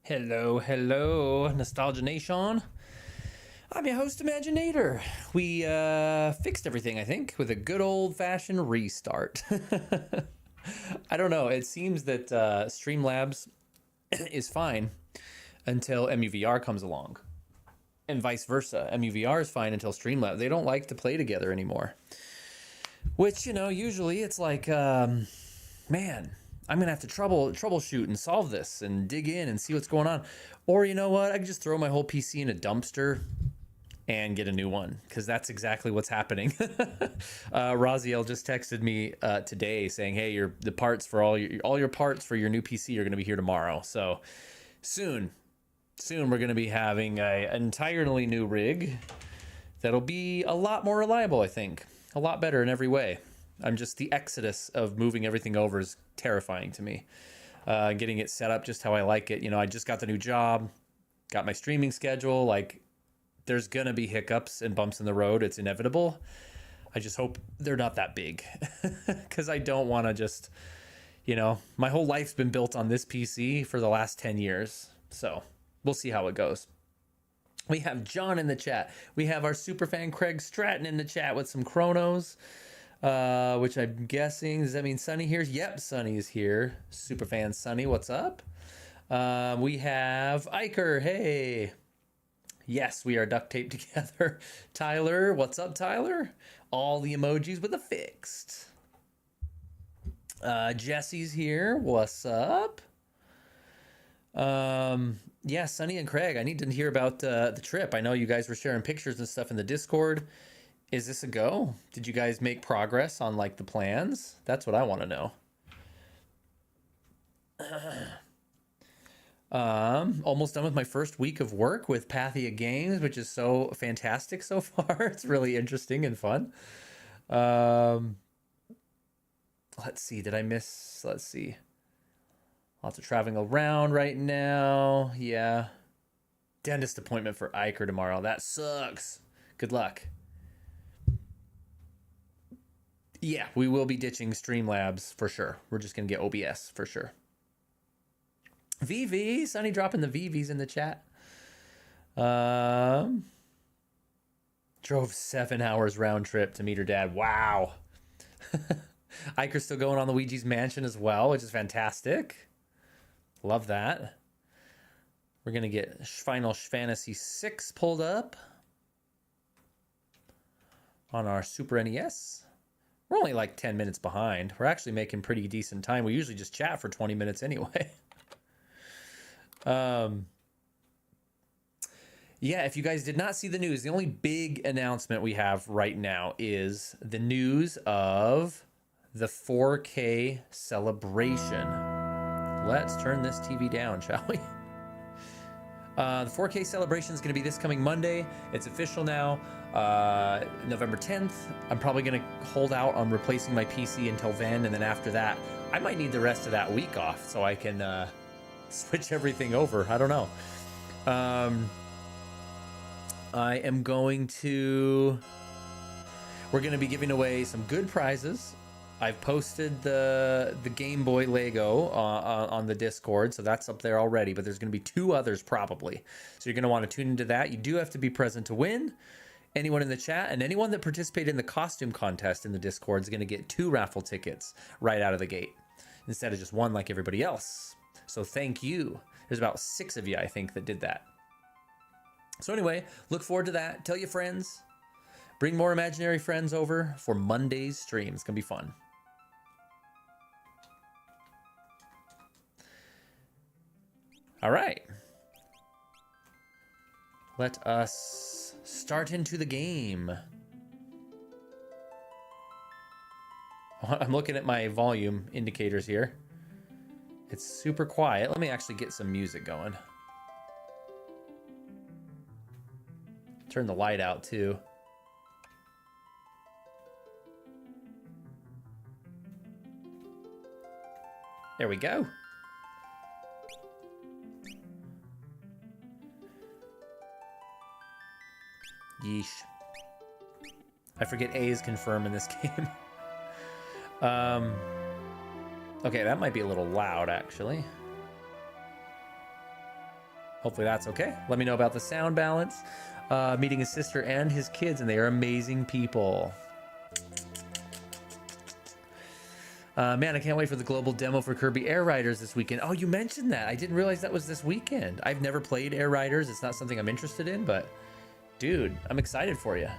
Hello, hello, Nostalgia Nation. I'm your host, Imaginator. We fixed everything, I think, with a good old-fashioned restart. I don't know. It seems that Streamlabs is fine until MUVR comes along, and vice versa. MUVR is fine until Streamlabs. They don't like to play together anymore. Which, usually it's like, man, I'm gonna have to troubleshoot and solve this and dig in and see what's going on. Or you know what? I can just throw my whole PC in a dumpster and get a new one, because that's exactly what's happening. Raziel just texted me today saying, "Hey, the parts for all your parts for your new PC are going to be here tomorrow." So soon we're going to be having an entirely new rig that'll be a lot more reliable. I think a lot better in every way. The exodus of moving everything over is terrifying to me. Getting it set up just how I like it. I just got the new job, got my streaming schedule. Like, there's gonna be hiccups and bumps in the road. It's inevitable. I just hope they're not that big, because I don't want to just, my whole life's been built on this PC for the last 10 years. So we'll see how it goes. We have John in the chat. We have our superfan Craig Stratton in the chat with some chronos. Which I'm guessing, does that mean Sunny here? Yep, Sunny is here. Superfan Sunny, what's up? We have Iker, hey. Yes, we are duct taped together. Tyler, what's up, Tyler? All the emojis with a fixed. Jesse's here, what's up? Yeah, Sunny and Craig, I need to hear about the trip. I know you guys were sharing pictures and stuff in the Discord. Is this a go? Did you guys make progress on the plans? That's what I want to know. Almost done with my first week of work with Pathia Games, which is so fantastic so far. It's really interesting and fun. Let's see. Did I miss? Let's see. Lots of traveling around right now. Yeah. Dentist appointment for Iker tomorrow. That sucks. Good luck. Yeah, we will be ditching Streamlabs for sure. We're just going to get OBS for sure. VV, Sunny dropping the VVs in the chat. Drove 7 hours round trip to meet her dad. Wow. Iker's still going on Luigi's Mansion as well, which is fantastic. Love that. We're going to get Final Fantasy 6 pulled up on our Super NES. We're only like 10 minutes behind. We're actually making pretty decent time. We usually just chat for 20 minutes anyway. Yeah, if you guys did not see the news, the only big announcement we have right now is the news of the 4K celebration. Let's turn this TV down, shall we? The 4K celebration is going to be this coming Monday. It's official now. November 10th. I'm probably going to hold out on replacing my PC until then, and then after that, I might need the rest of that week off so I can switch everything over. I don't know. I am going to... We're going to be giving away some good prizes. I've posted the Game Boy Lego on the Discord, so that's up there already, but there's going to be 2 others probably. So you're going to want to tune into that. You do have to be present to win. Anyone in the chat and anyone that participated in the costume contest in the Discord is going to get 2 raffle tickets right out of the gate instead of just 1 like everybody else. So thank you. There's about 6 of you, I think, that did that. So anyway, look forward to that. Tell your friends. Bring more imaginary friends over for Monday's stream. It's going to be fun. All right. Let us start into the game. I'm looking at my volume indicators here. It's super quiet. Let me actually get some music going. Turn the light out too. There we go. Yeesh. I forget A is confirmed in this game. Okay, that might be a little loud, actually. Hopefully that's okay. Let me know about the sound balance. Meeting his sister and his kids, and they are amazing people. Man, I can't wait for the global demo for Kirby Air Riders this weekend. Oh, you mentioned that. I didn't realize that was this weekend. I've never played Air Riders. It's not something I'm interested in, but dude, I'm excited for you.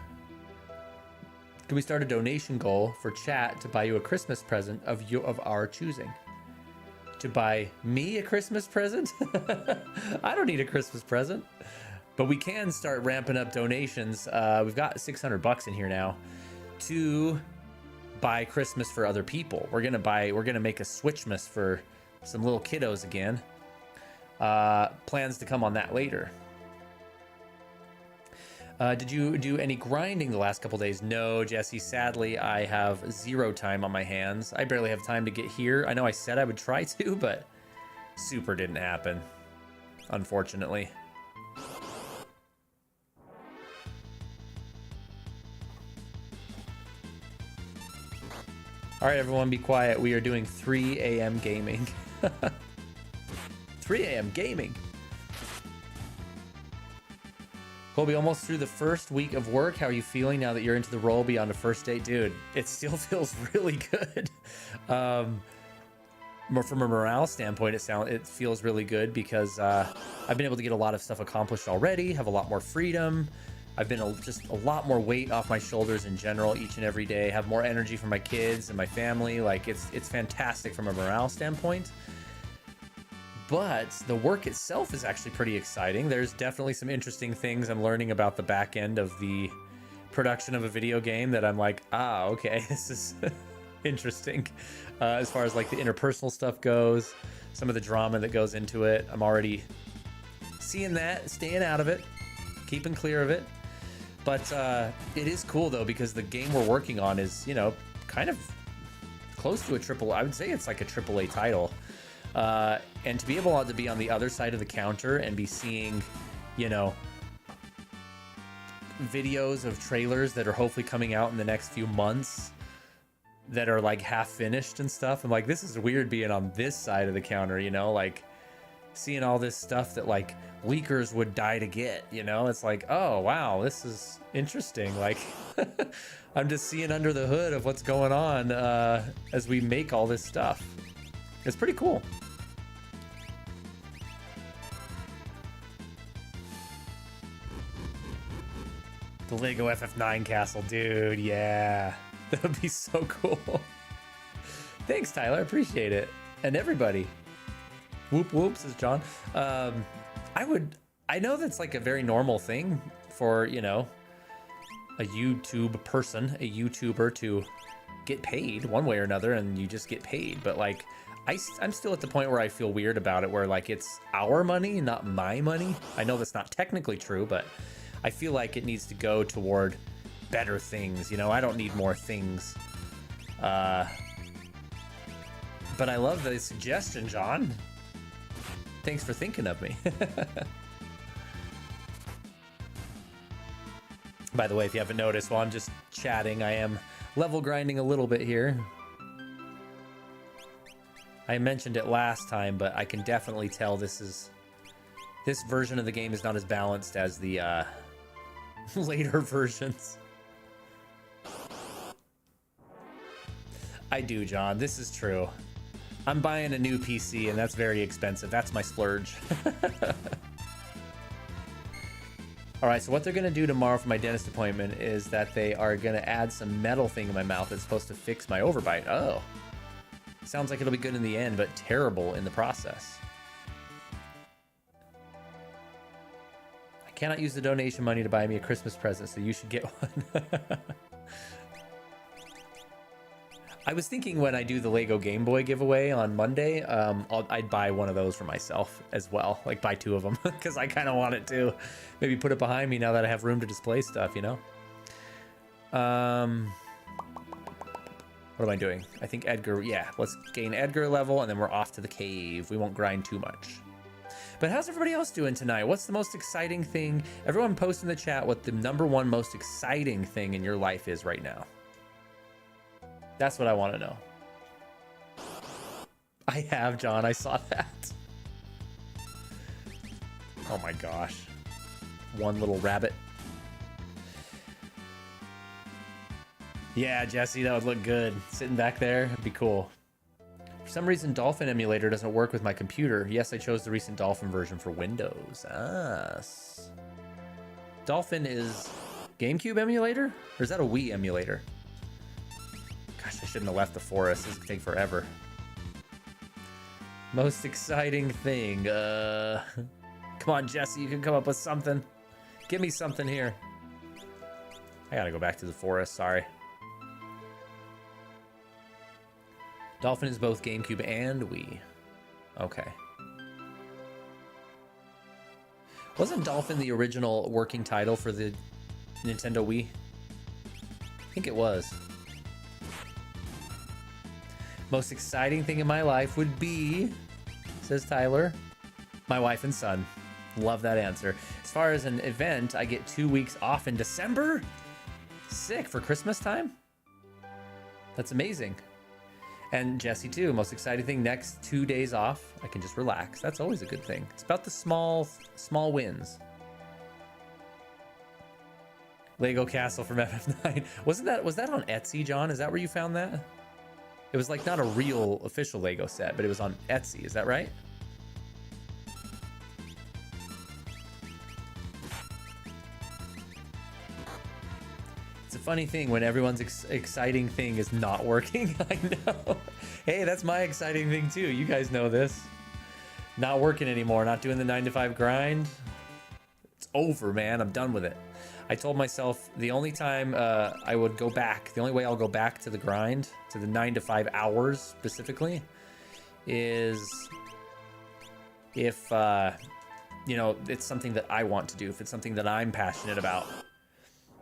Can we start a donation goal for chat to buy you a Christmas present of our choosing? To buy me a Christmas present? I don't need a Christmas present, but we can start ramping up donations. We've got 600 bucks in here now to buy Christmas for other people. We're gonna make a Switchmas for some little kiddos again. Plans to come on that later. Did you do any grinding the last couple days? No, Jesse, sadly I have 0 time on my hands. I barely have time to get here. I know I said I would try to, but super didn't happen, unfortunately. All right, everyone, be quiet. We are doing 3 a.m. gaming. 3 a.m. gaming. Colby, almost through the first week of work. How are you feeling now that you're into the role beyond a first date? Dude, it still feels really good. From a morale standpoint, it feels really good because I've been able to get a lot of stuff accomplished already, have a lot more freedom. I've been just a lot more weight off my shoulders in general each and every day, have more energy for my kids and my family. Like it's fantastic from a morale standpoint. But the work itself is actually pretty exciting. There's definitely some interesting things I'm learning about the back end of the production of a video game that I'm like, okay, this is interesting. As far as like the interpersonal stuff goes, some of the drama that goes into it, I'm already seeing that, staying out of it, keeping clear of it. But it is cool though, because the game we're working on is, you know, kind of close to I would say it's like a AAA title. And to be able to be on the other side of the counter and be seeing, you know, videos of trailers that are hopefully coming out in the next few months that are like half finished and stuff. I'm like, this is weird being on this side of the counter, you know, like seeing all this stuff that like leakers would die to get, you know. It's like, oh wow, this is interesting. Like I'm just seeing under the hood of what's going on as we make all this stuff. It's pretty cool. The Lego FF9 castle, dude, yeah. That would be so cool. Thanks, Tyler, I appreciate it. And everybody. Whoop whoop, says John. I know that's like a very normal thing for, you know, a YouTube person, a YouTuber to get paid one way or another, and you just get paid. But like, I'm still at the point where I feel weird about it, where like it's our money, not my money. I know that's not technically true, but I feel like it needs to go toward better things. You know, I don't need more things. But I love the suggestion, John. Thanks for thinking of me. By the way, if you haven't noticed, while I'm just chatting, I am level grinding a little bit here. I mentioned it last time, but I can definitely tell this version of the game is not as balanced as the later versions. I do, John. This is true. I'm buying a new PC, and that's very expensive. That's my splurge. All right, so what they're going to do tomorrow for my dentist appointment is that they are going to add some metal thing in my mouth that's supposed to fix my overbite. Oh. Sounds like it'll be good in the end, but terrible in the process. I cannot use the donation money to buy me a Christmas present, so you should get one. I was thinking when I do the Lego Game Boy giveaway on Monday, I'd buy one of those for myself as well. Like buy 2 of them, because I kind of want it to. Maybe put it behind me now that I have room to display stuff, you know? What am I doing? I think Edgar, yeah, let's gain Edgar level and then we're off to the cave. We won't grind too much. But how's everybody else doing tonight? What's the most exciting thing? Everyone post in the chat what the #1 most exciting thing in your life is right now. That's what I want to know. I have, John. I saw that. Oh my gosh. One little rabbit. Yeah, Jesse, that would look good. Sitting back there, it'd be cool. For some reason, Dolphin emulator doesn't work with my computer. Yes, I chose the recent Dolphin version for Windows. Dolphin is GameCube emulator? Or is that a Wii emulator? Gosh, I shouldn't have left the forest. This is gonna take forever. Most exciting thing. Come on, Jesse, you can come up with something. Give me something here. I gotta go back to the forest, sorry. Dolphin is both GameCube and Wii. Okay. Wasn't Dolphin the original working title for the Nintendo Wii? I think it was. Most exciting thing in my life would be, says Tyler, my wife and son. Love that answer. As far as an event, I get 2 weeks off in December. Sick, for Christmas time? That's amazing. And Jesse too, most exciting thing, next 2 days off, I can just relax. That's always a good thing. It's about the small wins. Lego Castle from FF9. Was that on Etsy, John? Is that where you found that? It was like not a real official Lego set, but it was on Etsy, is that right? It's a funny thing when everyone's exciting thing is not working. I know. Hey, that's my exciting thing too. You guys know this. Not working anymore, not doing the 9 to 5 grind. It's over, man. I'm done with it. I told myself the only time I would go back, the only way I'll go back to the grind, to the 9 to 5 hours specifically, is if, you know, it's something that I want to do, if it's something that I'm passionate about,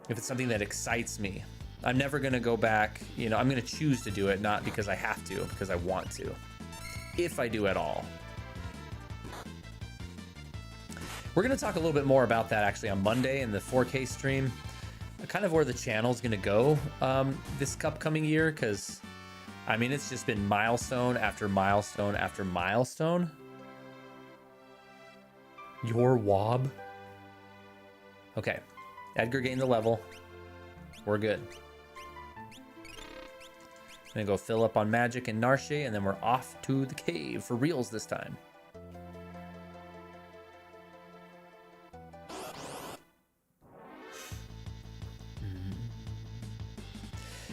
if it's something that excites me. I'm never going to go back, you know, I'm going to choose to do it, not because I have to, because I want to, if I do at all. We're going to talk a little bit more about that actually on Monday in the 4K stream, kind of where the channel's going to go this upcoming year, because I mean, it's just been milestone after milestone after milestone. Your wob. Okay, Edgar gained the level. We're good. I'm gonna go fill up on Magic and Narshe, and then we're off to the cave for reals this time.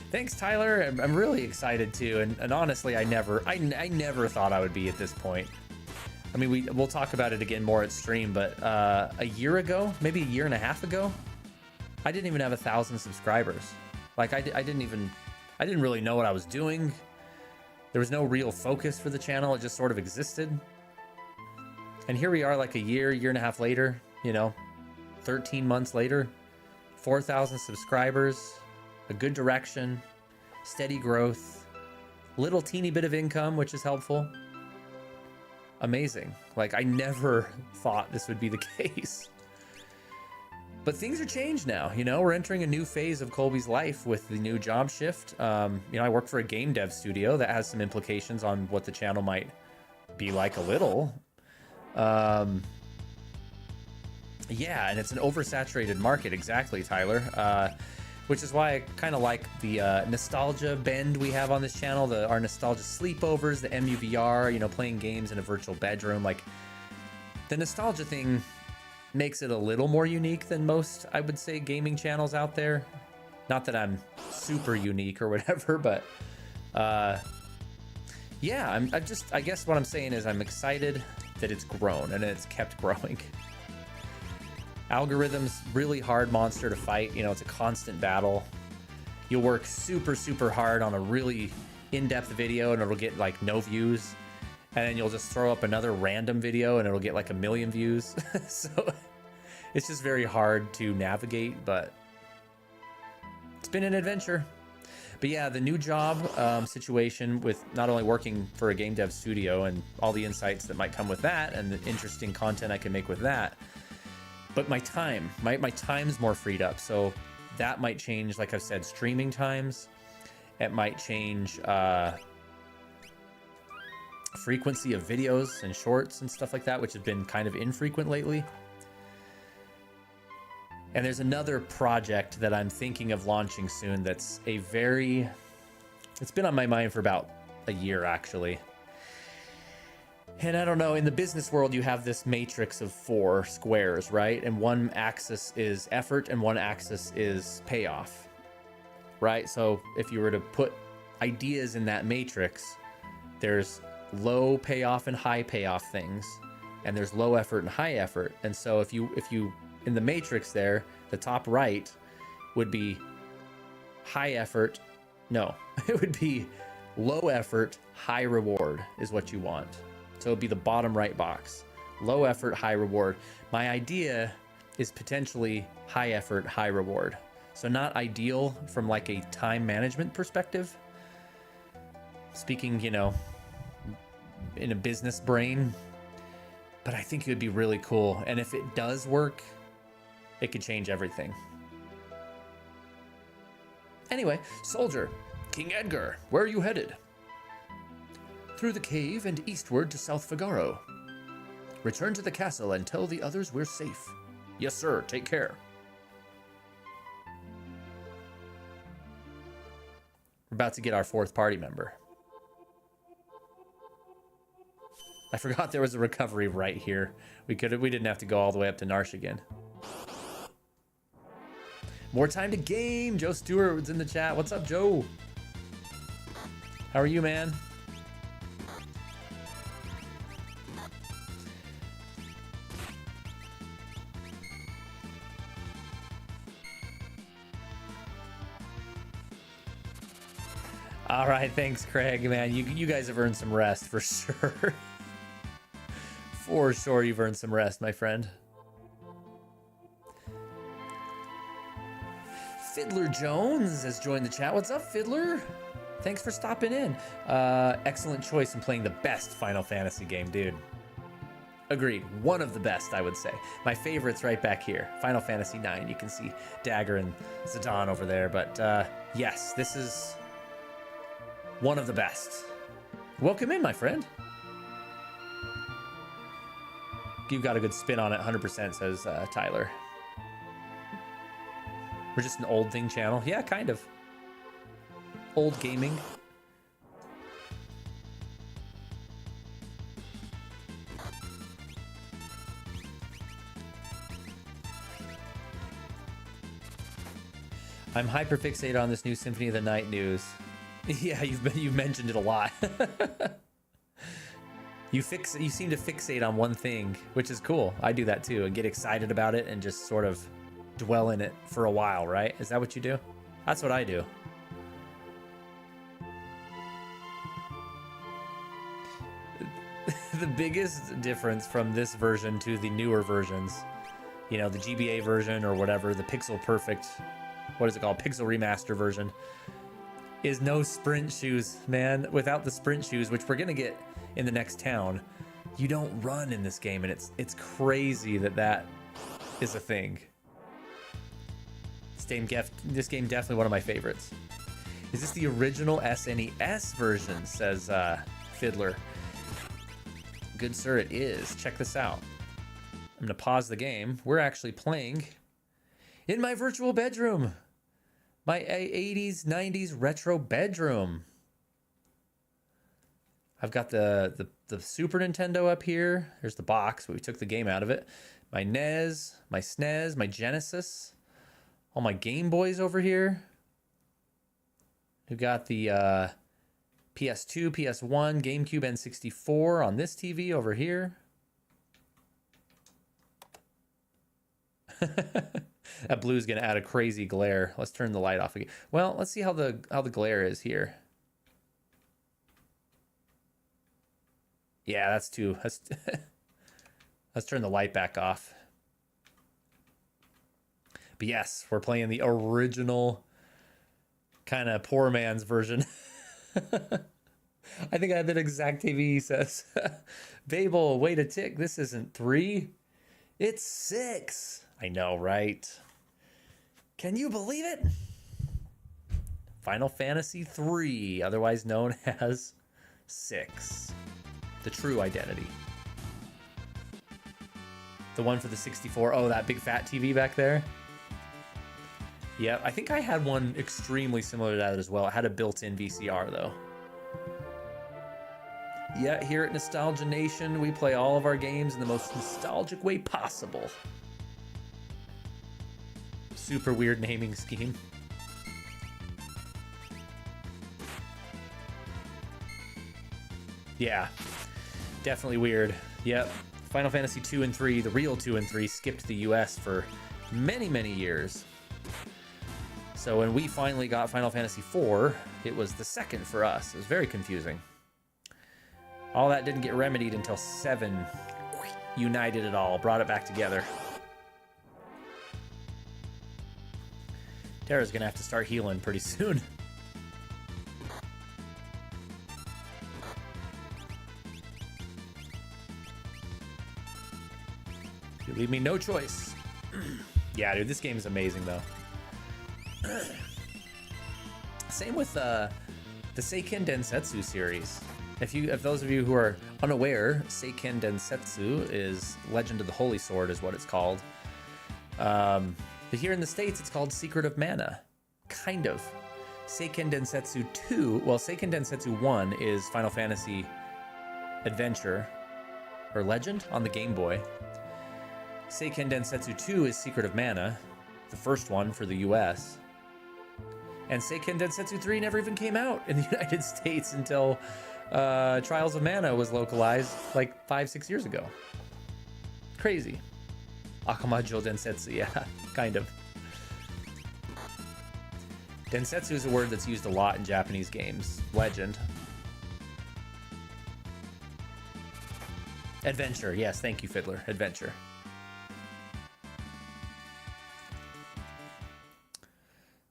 Thanks, Tyler. I'm really excited too, and honestly, I never thought I would be at this point. I mean, we'll talk about it again more at stream, but a year ago, maybe a year and a half ago, I didn't even have 1,000 subscribers. Like I didn't really know what I was doing. There was no real focus for the channel. It just sort of existed. And here we are, like a year and a half later, you know, 13 months later, 4,000 subscribers. A good direction, steady growth, little teeny bit of income, which is helpful. Amazing. Like, I never thought this would be the case. But things are changed now, you know? We're entering a new phase of Colby's life with the new job shift. You know, I work for a game dev studio that has some implications on what the channel might be like a little. Yeah, and it's an oversaturated market, exactly, Tyler. Which is why I kind of like the nostalgia bend we have on this channel, our nostalgia sleepovers, the MUVR, you know, playing games in a virtual bedroom. Like, the nostalgia thing makes it a little more unique than most, I would say, gaming channels out there. Not that I'm super unique or whatever, but yeah, I guess what I'm saying is I'm excited that it's grown and it's kept growing. Algorithm's really hard monster to fight. You know, it's a constant battle. You'll work super, super hard on a really in-depth video and it'll get like no views. And then you'll just throw up another random video and it'll get like 1 million views. So it's just very hard to navigate, but it's been an adventure. But yeah, the new job situation with not only working for a game dev studio and all the insights that might come with that and the interesting content I can make with that, but my time's more freed up. So that might change, like I've said, streaming times. It might change frequency of videos and shorts and stuff like that, which has been kind of infrequent lately. And there's another project that I'm thinking of launching soon that's it's been on my mind for about a year, actually. And I don't know, in the business world, you have this matrix of 4 squares, right? And one axis is effort and one axis is payoff, right? So if you were to put ideas in that matrix, there's low payoff and high payoff things, and there's low effort and high effort. And so if you in the matrix there, the top right would be high effort. No, it would be low effort, high reward is what you want. So it'd be the bottom right box. Low effort, high reward. My idea is potentially high effort, high reward. So not ideal from like a time management perspective. Speaking, you know, in a business brain, but I think it would be really cool. And if it does work, it could change everything. Anyway, soldier, King Edgar, where are you headed? Through the cave and eastward to South Figaro. Return to the castle and tell the others we're safe. Yes, sir. Take care. We're about to get our 4th party member. I forgot there was a recovery right here. We didn't have to go all the way up to Narsh again. More time to game. Joe Stewart was in the chat. What's up, Joe? How are you, man? All right, thanks, Craig. Man, you guys have earned some rest for sure. For sure, you've earned some rest, my friend. Fiddler Jones has joined the chat. What's up, Fiddler? Thanks for stopping in. Excellent choice in playing the best Final Fantasy game, dude. Agreed. One of the best, I would say. My favorite's right back here. Final Fantasy IX. You can see Dagger and Zidane over there. But yes, this is one of the best. Welcome in, my friend. You've got a good spin on it, 100%, says Tyler. We're just an old thing channel. Yeah, kind of. Old gaming. I'm hyperfixated on this new Symphony of the Night news. Yeah, you've mentioned it a lot. You seem to fixate on one thing, which is cool. I do that too, and get excited about it and just sort of dwell in it for a while, right? Is that what you do? That's what I do. The biggest difference from this version to the newer versions, you know, the GBA version or whatever, the Pixel Perfect, what is it called? Pixel Remaster version, is no sprint shoes, man. Without the sprint shoes, which we're gonna get in the next town, you don't run in this game, and it's crazy that is a thing. This game definitely one of my favorites. Is this the original SNES version? Says Fiddler. Good sir, it is. Check this out. I'm gonna pause the game. We're actually playing in my virtual bedroom. My 80s, 90s retro bedroom. I've got the Super Nintendo up here. There's the box, but we took the game out of it. My NES, my SNES, my Genesis. All my Game Boys over here. We've got the PS2, PS1, GameCube, N64 on this TV over here. That blue's gonna add a crazy glare. Let's turn the light off again. Well, let's see how the glare is here. Yeah, that's too. Let's turn the light back off. But yes, we're playing the original kind of poor man's version. I think I have that exact TV, he says. Babel, wait a tick. This isn't 3. It's 6. I know, right? Can you believe it? Final Fantasy 3, otherwise known as 6. The true identity. The one for the 64. Oh, that big fat TV back there? Yeah, I think I had one extremely similar to that as well. It had a built-in VCR though. Yeah, here at Nostalgia Nation, we play all of our games in the most nostalgic way possible. Super weird naming scheme. Yeah, definitely weird. Yep, Final Fantasy 2 and 3, the real 2 and 3, skipped the US for many, many years. So when we finally got Final Fantasy 4, it was the second for us. It was very confusing. All that didn't get remedied until 7 united it all, brought it back together. Terra's gonna have to start healing pretty soon. You leave me no choice. Yeah, dude, this game is amazing though. Same with the Seiken Densetsu series. If those of you who are unaware, Seiken Densetsu is Legend of the Holy Sword is what it's called. But here in the States, it's called Secret of Mana. Kind of. Seiken Densetsu 2, well, Seiken Densetsu 1 is Final Fantasy Adventure, or Legend on the Game Boy. Seiken Densetsu 2 is Secret of Mana, the first one for the US. And Seiken Densetsu 3 never even came out in the United States until Trials of Mana was localized like 5-6 years ago. Crazy. Akamajo Densetsu, yeah, kind of. Densetsu is a word that's used a lot in Japanese games. Legend. Adventure, yes, thank you, Fiddler. Adventure.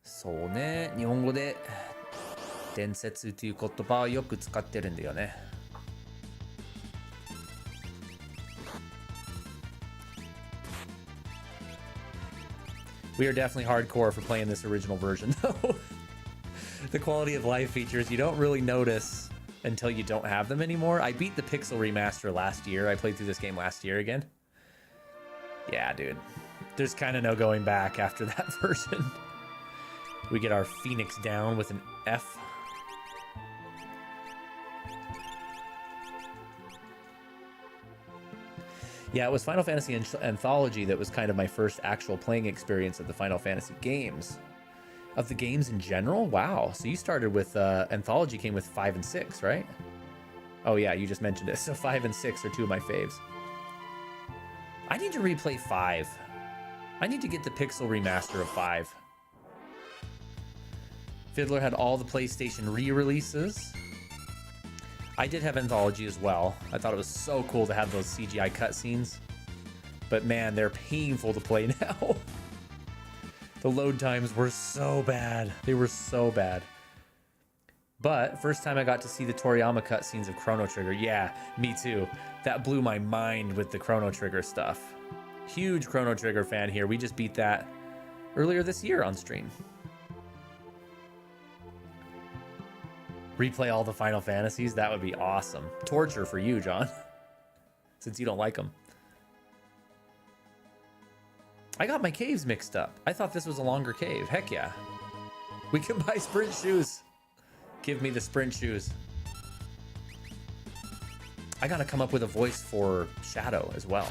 So ね、日本語で伝説という言葉をよく使ってるんだよね。We are definitely hardcore for playing this original version, though. The quality of life features you don't really notice until you don't have them anymore. I beat the Pixel Remaster last year. I played through this game last year again. Yeah, dude. There's kind of no going back after that version. We get our Phoenix down with an F. Yeah, it was Final Fantasy Anthology that was kind of my first actual playing experience of the Final Fantasy games. Of the games in general? Wow. So you started with, Anthology came with 5 and 6, right? Oh yeah, you just mentioned it. So 5 and 6 are two of my faves. I need to replay 5. I need to get the Pixel Remaster of 5. Fiddler had all the PlayStation re-releases. I did have Anthology as well. I thought it was so cool to have those CGI cutscenes. But man, they're painful to play now. The load times were so bad. They were so bad. But first time I got to see the Toriyama cutscenes of Chrono Trigger. Yeah, me too. That blew my mind with the Chrono Trigger stuff. Huge Chrono Trigger fan here. We just beat that earlier this year on stream. Replay all the Final Fantasies? That would be awesome. Torture for you, John. Since you don't like them. I got my caves mixed up. I thought this was a longer cave. Heck yeah. We can buy sprint shoes. Give me the sprint shoes. I gotta come up with a voice for Shadow as well.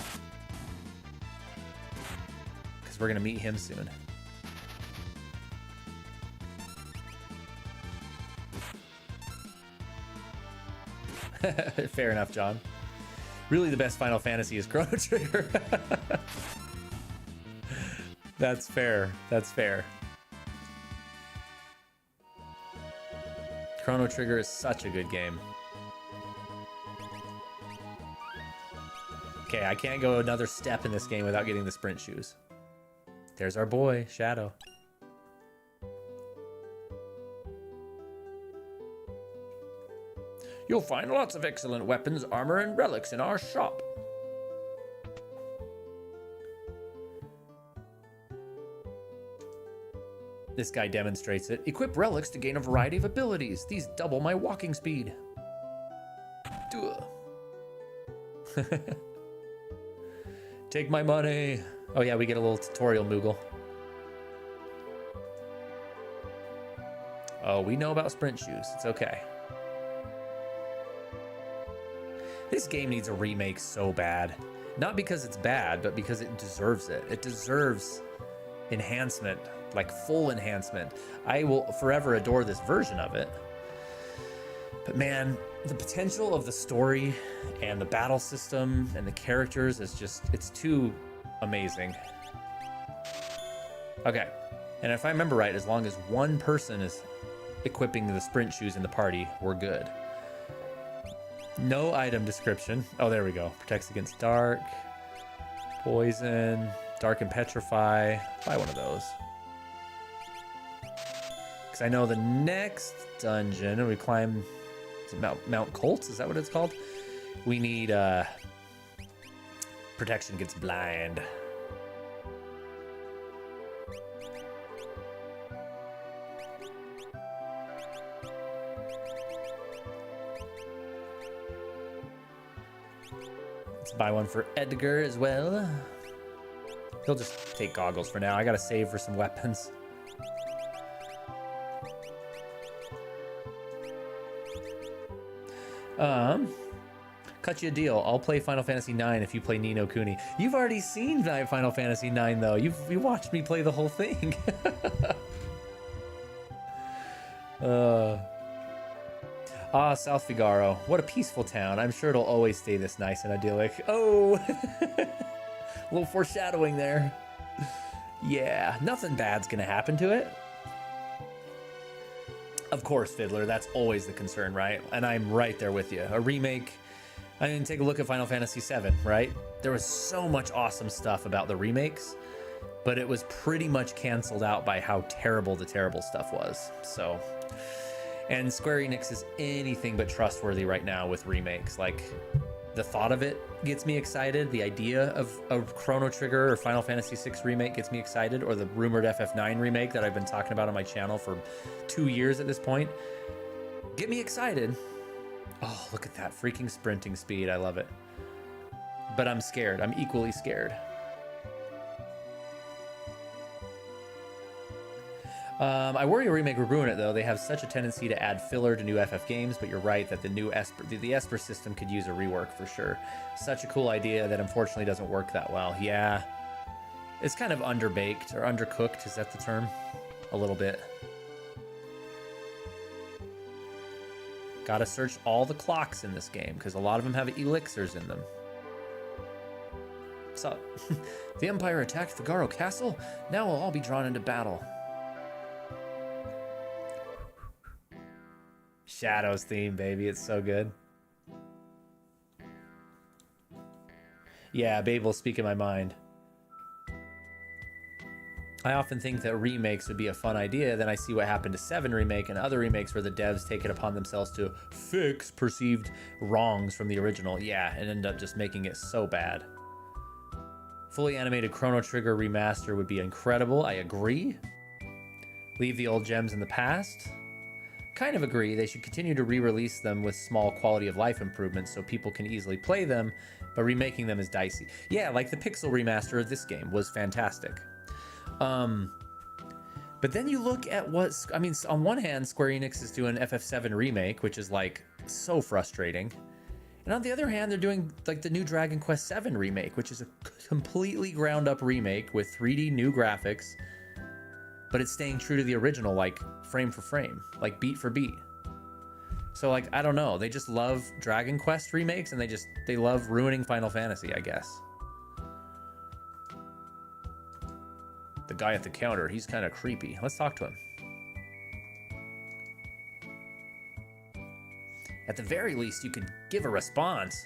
Because we're gonna meet him soon. Fair enough, John. Really, the best Final Fantasy is Chrono Trigger. That's fair. That's fair. Chrono Trigger is such a good game. Okay, I can't go another step in this game without getting the sprint shoes. There's our boy, Shadow. You'll find lots of excellent weapons, armor, and relics in our shop. This guy demonstrates it. Equip relics to gain a variety of abilities. These double my walking speed. Take my money. Oh yeah, we get a little tutorial Moogle. Oh, we know about sprint shoes. It's okay. This game needs a remake so bad. Not because it's bad, but because it deserves it. It deserves enhancement, like full enhancement. I will forever adore this version of it. But man, the potential of the story and the battle system and the characters is just, it's too amazing. Okay, and if I remember right, as long as one person is equipping the sprint shoes in the party, we're good. No item description. Oh, there we go. Protects against dark, poison, dark and petrify. Buy one of those. Because I know the next dungeon, we climb, is it Mount Colts? Is that what it's called? We need protection against blind. Let's buy one for Edgar as well. He'll just take goggles for now. I gotta save for some weapons. Cut you a deal. I'll play Final Fantasy IX if you play Ni no Kuni. You've already seen Final Fantasy IX though. You watched me play the whole thing. South Figaro. What a peaceful town. I'm sure it'll always stay this nice and idyllic. Oh, a little foreshadowing there. Yeah, nothing bad's gonna happen to it. Of course, Fiddler, that's always the concern, right? And I'm right there with you. A remake, I mean, take a look at Final Fantasy VII, right? There was so much awesome stuff about the remakes, but it was pretty much canceled out by how terrible the terrible stuff was. So, and Square Enix is anything but trustworthy right now with remakes. Like, the thought of it gets me excited. The idea of a Chrono Trigger or Final Fantasy VI remake gets me excited, or the rumored FF9 remake that I've been talking about on my channel for 2 years at this point. Get me excited. Oh, look at that freaking sprinting speed. I love it. But I'm scared. I'm equally scared. I worry a remake would ruin it, though. They have such a tendency to add filler to new FF games, but you're right that the new Esper system could use a rework for sure. Such a cool idea that unfortunately doesn't work that well. Yeah. It's kind of underbaked or undercooked. Is that the term? A little bit. Gotta search all the clocks in this game, because a lot of them have elixirs in them. What's up? The Empire attacked Figaro Castle? Now we'll all be drawn into battle. Shadows theme, baby. It's so good. Yeah, Babe will speak in my mind. I often think that remakes would be a fun idea. Then I see what happened to 7 Remake and other remakes where the devs take it upon themselves to fix perceived wrongs from the original. Yeah, and end up just making it so bad. Fully animated Chrono Trigger remaster would be incredible. I agree. Leave the old gems in the past. Kind of agree. They should continue to re-release them with small quality of life improvements so people can easily play them, but remaking them is dicey. Yeah, like the pixel remaster of this game was fantastic. But then you look at what, I mean, on one hand, Square Enix is doing FF7 remake, which is like so frustrating. And on the other hand, they're doing like the new Dragon Quest VII remake, which is a completely ground up remake with 3D new graphics, but it's staying true to the original, like frame for frame, like beat for beat. So like, I don't know, they just love Dragon Quest remakes and they love ruining Final Fantasy, I guess. The guy at the counter, he's kind of creepy. Let's talk to him. At the very least, you could give a response.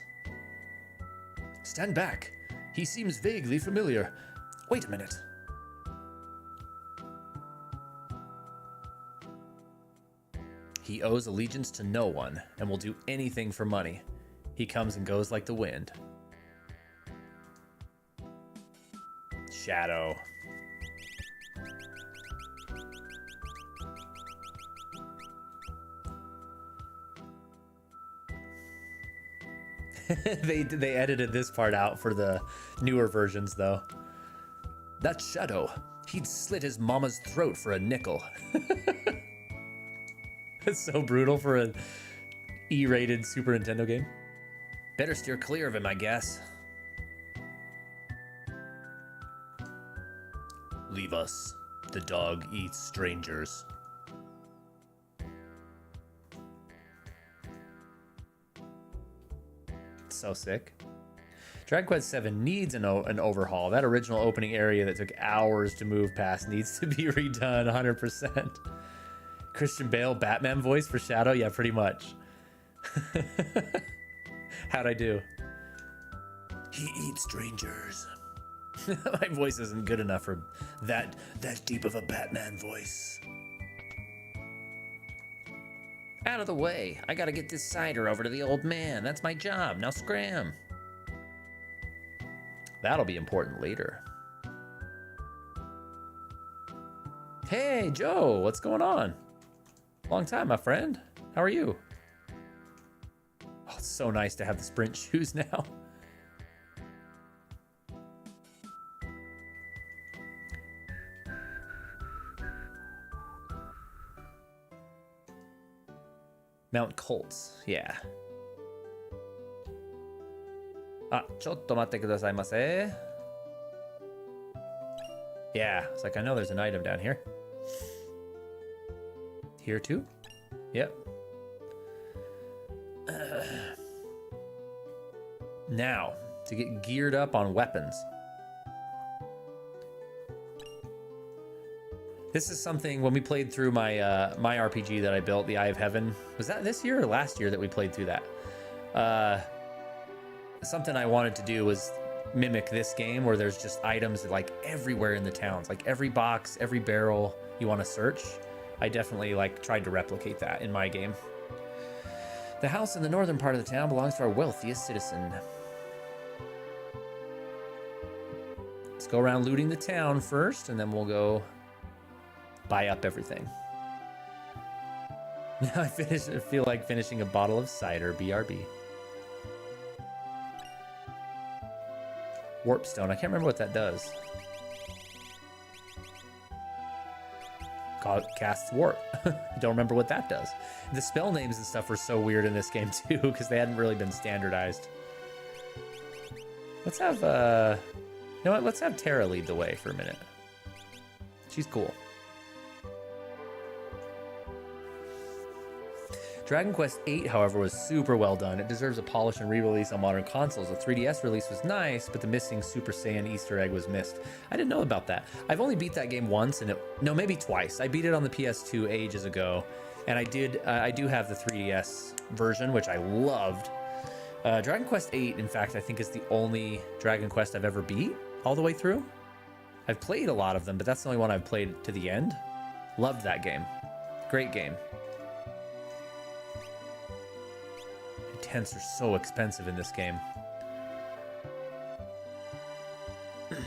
Stand back. He seems vaguely familiar. Wait a minute. He owes allegiance to no one and will do anything for money. He comes and goes like the wind. Shadow. They edited this part out for the newer versions, though. That Shadow, he'd slit his mama's throat for a nickel. That's so brutal for a E-rated Super Nintendo game. Better steer clear of him, I guess. Leave us. The dog eats strangers. So sick. Dragon Quest VII needs an overhaul. That original opening area that took hours to move past needs to be redone 100%. Christian Bale Batman voice for Shadow? Yeah, pretty much. How'd I do? He eats strangers. My voice isn't good enough for that deep of a Batman voice. Out of the way. I gotta get this cider over to the old man. That's my job. Now scram. That'll be important later. Hey, Joe. What's going on? Long time, my friend. How are you? Oh, it's so nice to have the sprint shoes now. Mount Colts, yeah. Ah, ちょっと待ってくださいませ. Yeah, it's like I know there's an item down here. Here too? Yep. Now, to get geared up on weapons. This is something when we played through my my RPG that I built, the Eye of Heaven. Was that this year or last year that we played through that? Something I wanted to do was mimic this game where there's just items like everywhere in the towns, like every box, every barrel you want to search. I definitely like tried to replicate that in my game. The house in the northern part of the town belongs to our wealthiest citizen. Let's go around looting the town first, and then we'll go buy up everything. Now I feel like finishing a bottle of cider, BRB. Warpstone, I can't remember what that does. Casts warp. I don't remember what that does. The spell names and stuff were so weird in this game too, because they hadn't really been standardized. Let's have, you know what, let's have Terra lead the way for a minute. She's cool. Dragon Quest VIII, however, was super well done. It deserves a polish and re-release on modern consoles. The 3DS release was nice, but the missing Super Saiyan Easter egg was missed. I didn't know about that. I've only beat that game once, and no, maybe twice. I beat it on the PS2 ages ago, and I do have the 3DS version, which I loved. Dragon Quest VIII, in fact, I think is the only Dragon Quest I've ever beat all the way through. I've played a lot of them, but that's the only one I've played to the end. Loved that game. Great game. Tents are so expensive in this game. It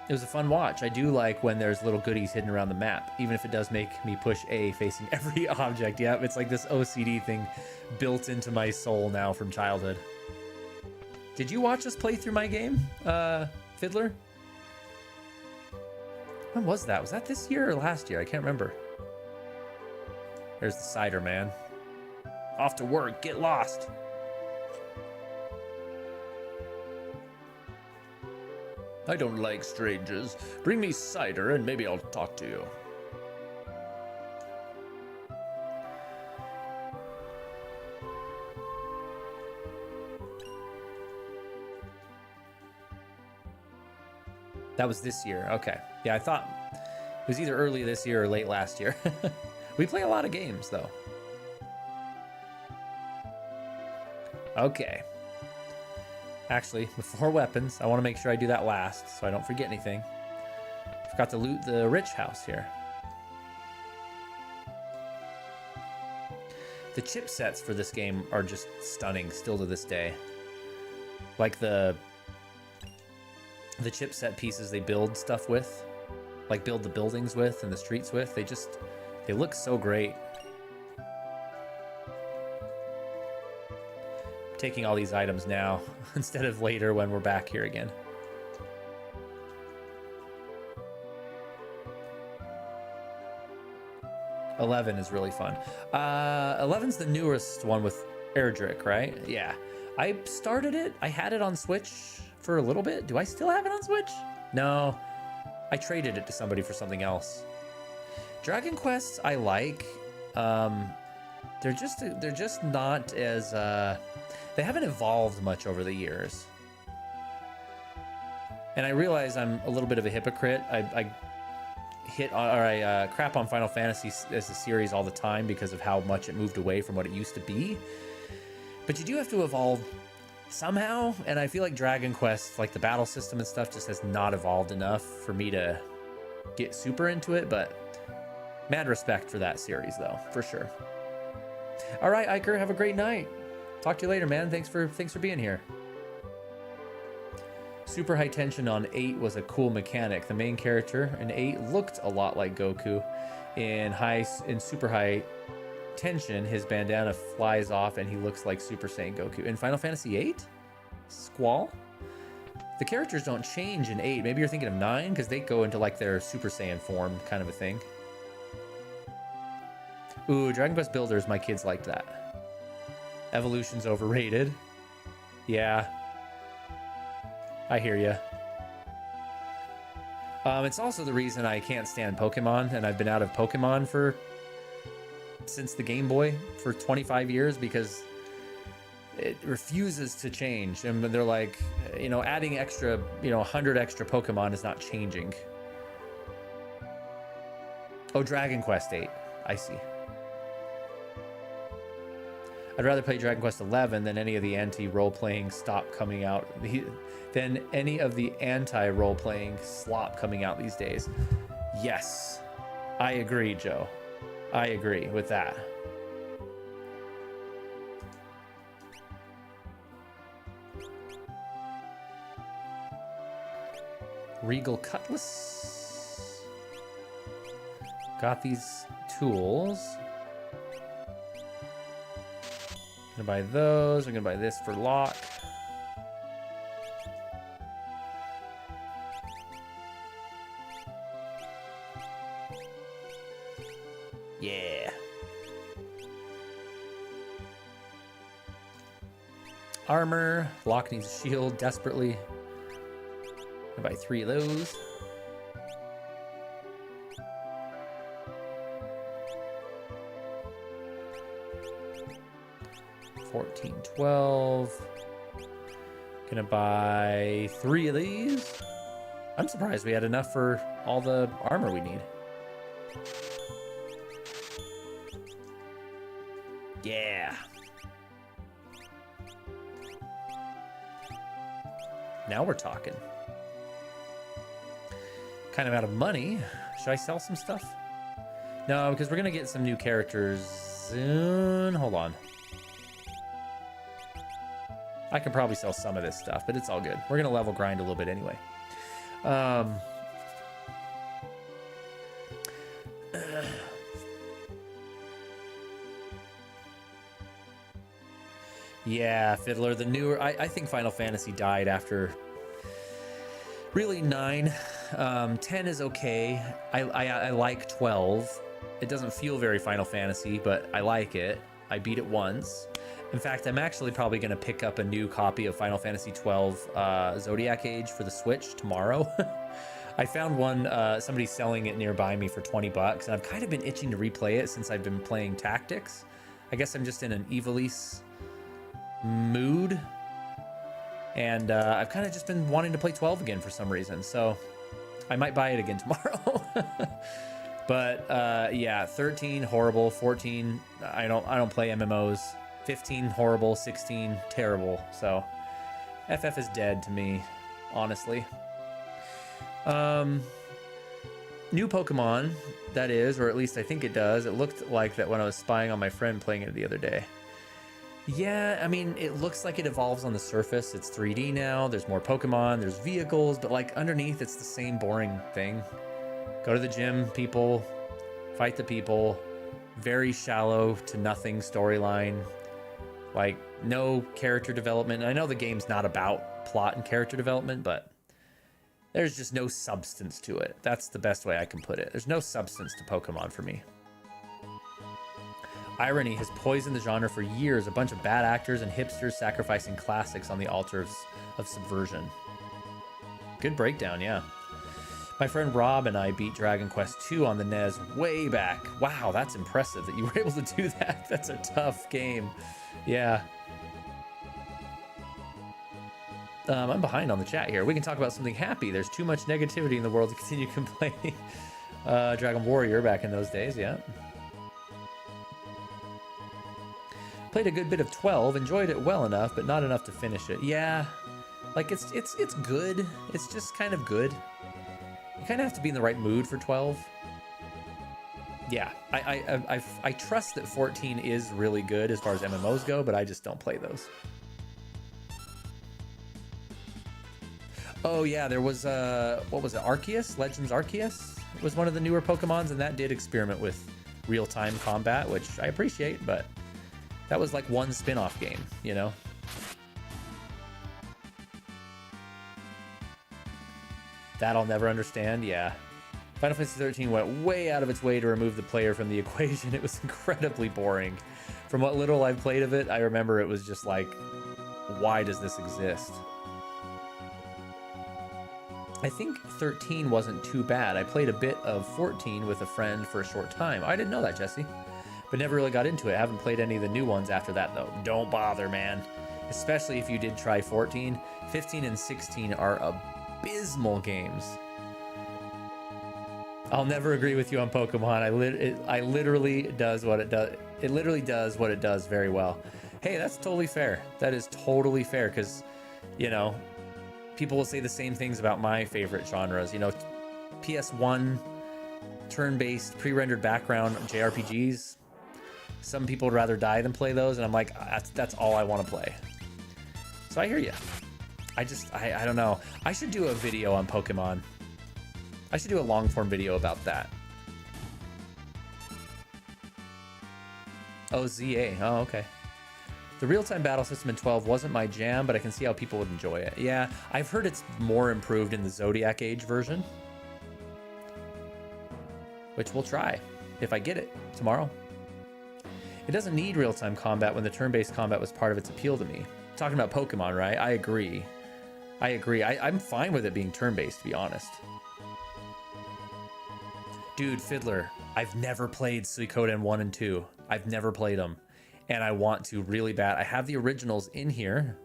was a fun watch. I do like when there's little goodies hidden around the map, even if it does make me push A facing every object. Yeah, it's like this OCD thing built into my soul now from childhood. Did you watch us play through my game, Fiddler? When was that? Was that this year or last year? I can't remember. There's the cider, man. Off to work, get lost. I don't like strangers. Bring me cider and maybe I'll talk to you. That was this year, okay. Yeah, I thought it was either early this year or late last year. We play a lot of games though. Okay. Actually, before weapons, I want to make sure I do that last so I don't forget anything. Forgot to loot the rich house here. The chipsets for this game are just stunning still to this day. Like the chipset pieces they build stuff with, like build the buildings with and the streets with, they look so great. Taking all these items now instead of later when we're back here again. 11 is really fun. 11's the newest one with Erdrick, right? Yeah. I started it. I had it on Switch for a little bit. Do I still have it on Switch? No. I traded it to somebody for something else. Dragon Quests I like. They're just not as they haven't evolved much over the years. And I realize I'm a little bit of a hypocrite. I crap on Final Fantasy as a series all the time because of how much it moved away from what it used to be. But you do have to evolve somehow, and I feel like Dragon Quest, like the battle system and stuff, just has not evolved enough for me to get super into it. But mad respect for that series, though, for sure. All right, Iker, have a great night. Talk to you later, man. Thanks for being here. Super high tension on 8 was a cool mechanic. The main character in 8 looked a lot like Goku. In super high tension, his bandana flies off and he looks like Super Saiyan Goku. In Final Fantasy 8? Squall? The characters don't change in 8. Maybe you're thinking of 9 because they go into like their Super Saiyan form kind of a thing. Ooh, Dragon Quest Builders, my kids liked that. Evolution's overrated. Yeah. I hear ya. It's also the reason I can't stand Pokemon, and I've been out of Pokemon since the Game Boy for 25 years because it refuses to change. And they're like, adding extra, 100 extra Pokemon is not changing. Oh, Dragon Quest 8. I see. I'd rather play Dragon Quest 11 than any of the anti-role-playing slop coming out these days. Yes, I agree, Joe. I agree with that. Regal Cutlass. Got these tools. I'm gonna buy those. I'm gonna buy this for lock. Yeah. Armor. Lock needs a shield desperately. I'm gonna buy 3 of those. $14.12. Gonna buy 3 of these. I'm surprised we had enough for all the armor we need. Yeah. Now we're talking. Kind of out of money. Should I sell some stuff? No, because we're gonna get some new characters soon. Hold on. I can probably sell some of this stuff, but it's all good. We're gonna level grind a little bit anyway. Yeah, Fiddler, the newer... I think Final Fantasy died after... Really, 9. 10 is okay. I like 12. It doesn't feel very Final Fantasy, but I like it. I beat it once. In fact, I'm actually probably going to pick up a new copy of Final Fantasy 12 Zodiac Age for the Switch tomorrow. I found one, somebody selling it nearby me for 20 bucks, and I've kind of been itching to replay it since I've been playing Tactics. I guess I'm just in an Ivalice mood, and I've kind of just been wanting to play 12 again for some reason, so I might buy it again tomorrow. But yeah, 13 horrible, 14 I don't play MMOs, 15 horrible, 16 terrible. So FF is dead to me, honestly. New Pokemon, that is, or at least I think it does. It looked like that when I was spying on my friend playing it the other day. Yeah, I mean, it looks like it evolves on the surface. It's 3D now. There's more Pokemon. There's vehicles, but like underneath, it's the same boring thing. Go to the gym, people, fight the people. Very shallow to nothing storyline. Like no character development. And I know the game's not about plot and character development, but there's just no substance to it. That's the best way I can put it. There's no substance to Pokemon for me. Irony has poisoned the genre for years. A bunch of bad actors and hipsters sacrificing classics on the altar of subversion. Good breakdown, yeah. My friend Rob and I beat Dragon Quest II on the NES way back. Wow, that's impressive that you were able to do that. That's a tough game. Yeah. I'm behind on the chat here. We can talk about something happy. There's too much negativity in the world to continue complaining. Dragon Warrior back in those days, yeah. Played a good bit of 12, enjoyed it well enough, but not enough to finish it. Yeah, like it's good. It's just kind of good. You kind of have to be in the right mood for 12. Yeah, I trust that 14 is really good as far as MMOs go, but I just don't play those. Oh yeah, there was what was it? Arceus? Legends Arceus was one of the newer Pokemons, and that did experiment with real-time combat, which I appreciate, but that was like one spin-off game, you know? That I'll never understand, yeah. Final Fantasy 13 went way out of its way to remove the player from the equation. It was incredibly boring. From what little I've played of it, I remember it was just like, why does this exist? I think 13 wasn't too bad. I played a bit of 14 with a friend for a short time. I didn't know that, Jesse. But never really got into it. I haven't played any of the new ones after that, though. Don't bother, man. Especially if you did try 14. 15 and 16 are abysmal games. I'll never agree with you on Pokemon. I literally does what it does. It literally does what it does very well. Hey, that's totally fair. That is totally fair because, you know, people will say the same things about my favorite genres. You know, PS1, turn-based, pre-rendered background JRPGs. Some people would rather die than play those, and I'm like, that's all I want to play. So I hear you. I don't know. I should do a video on Pokemon. I should do a long-form video about that. Oh, ZA. Oh, okay. The real-time battle system in 12 wasn't my jam, but I can see how people would enjoy it. Yeah, I've heard it's more improved in the Zodiac Age version, which we'll try if I get it tomorrow. It doesn't need real-time combat when the turn-based combat was part of its appeal to me. Talking about Pokemon, right? I agree. I'm fine with it being turn-based, to be honest. Dude, Fiddler, I've never played Suikoden 1 and 2. I've never played them. And I want to really bad. I have the originals in here.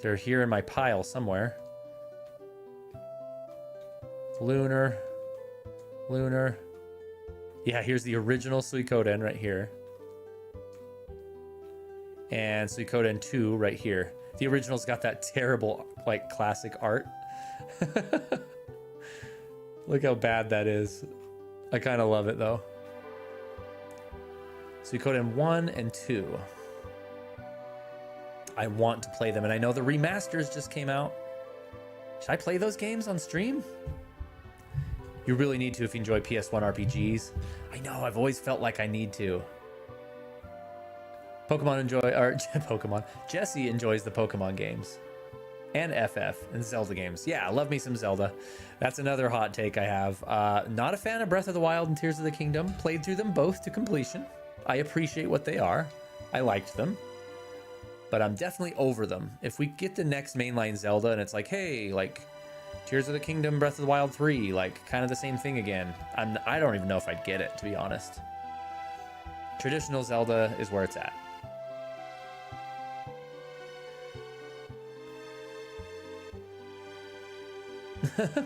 They're here in my pile somewhere. Lunar. Yeah, here's the original Suikoden right here. And Suikoden 2 right here. The original's got that terrible, like, classic art. Look how bad that is. I kind of love it, though. Suikoden 1 and 2. I want to play them, and I know the remasters just came out. Should I play those games on stream? You really need to if you enjoy PS1 RPGs. I know, I've always felt like I need to. Jesse enjoys the Pokemon games. And FF and Zelda games. Yeah, I love me some Zelda. That's another hot take I have. Not a fan of Breath of the Wild and Tears of the Kingdom. Played through them both to completion. I appreciate what they are. I liked them. But I'm definitely over them. If we get the next mainline Zelda and it's like, hey, like Tears of the Kingdom, Breath of the Wild 3, like kind of the same thing again. I don't even know if I'd get it, to be honest. Traditional Zelda is where it's at.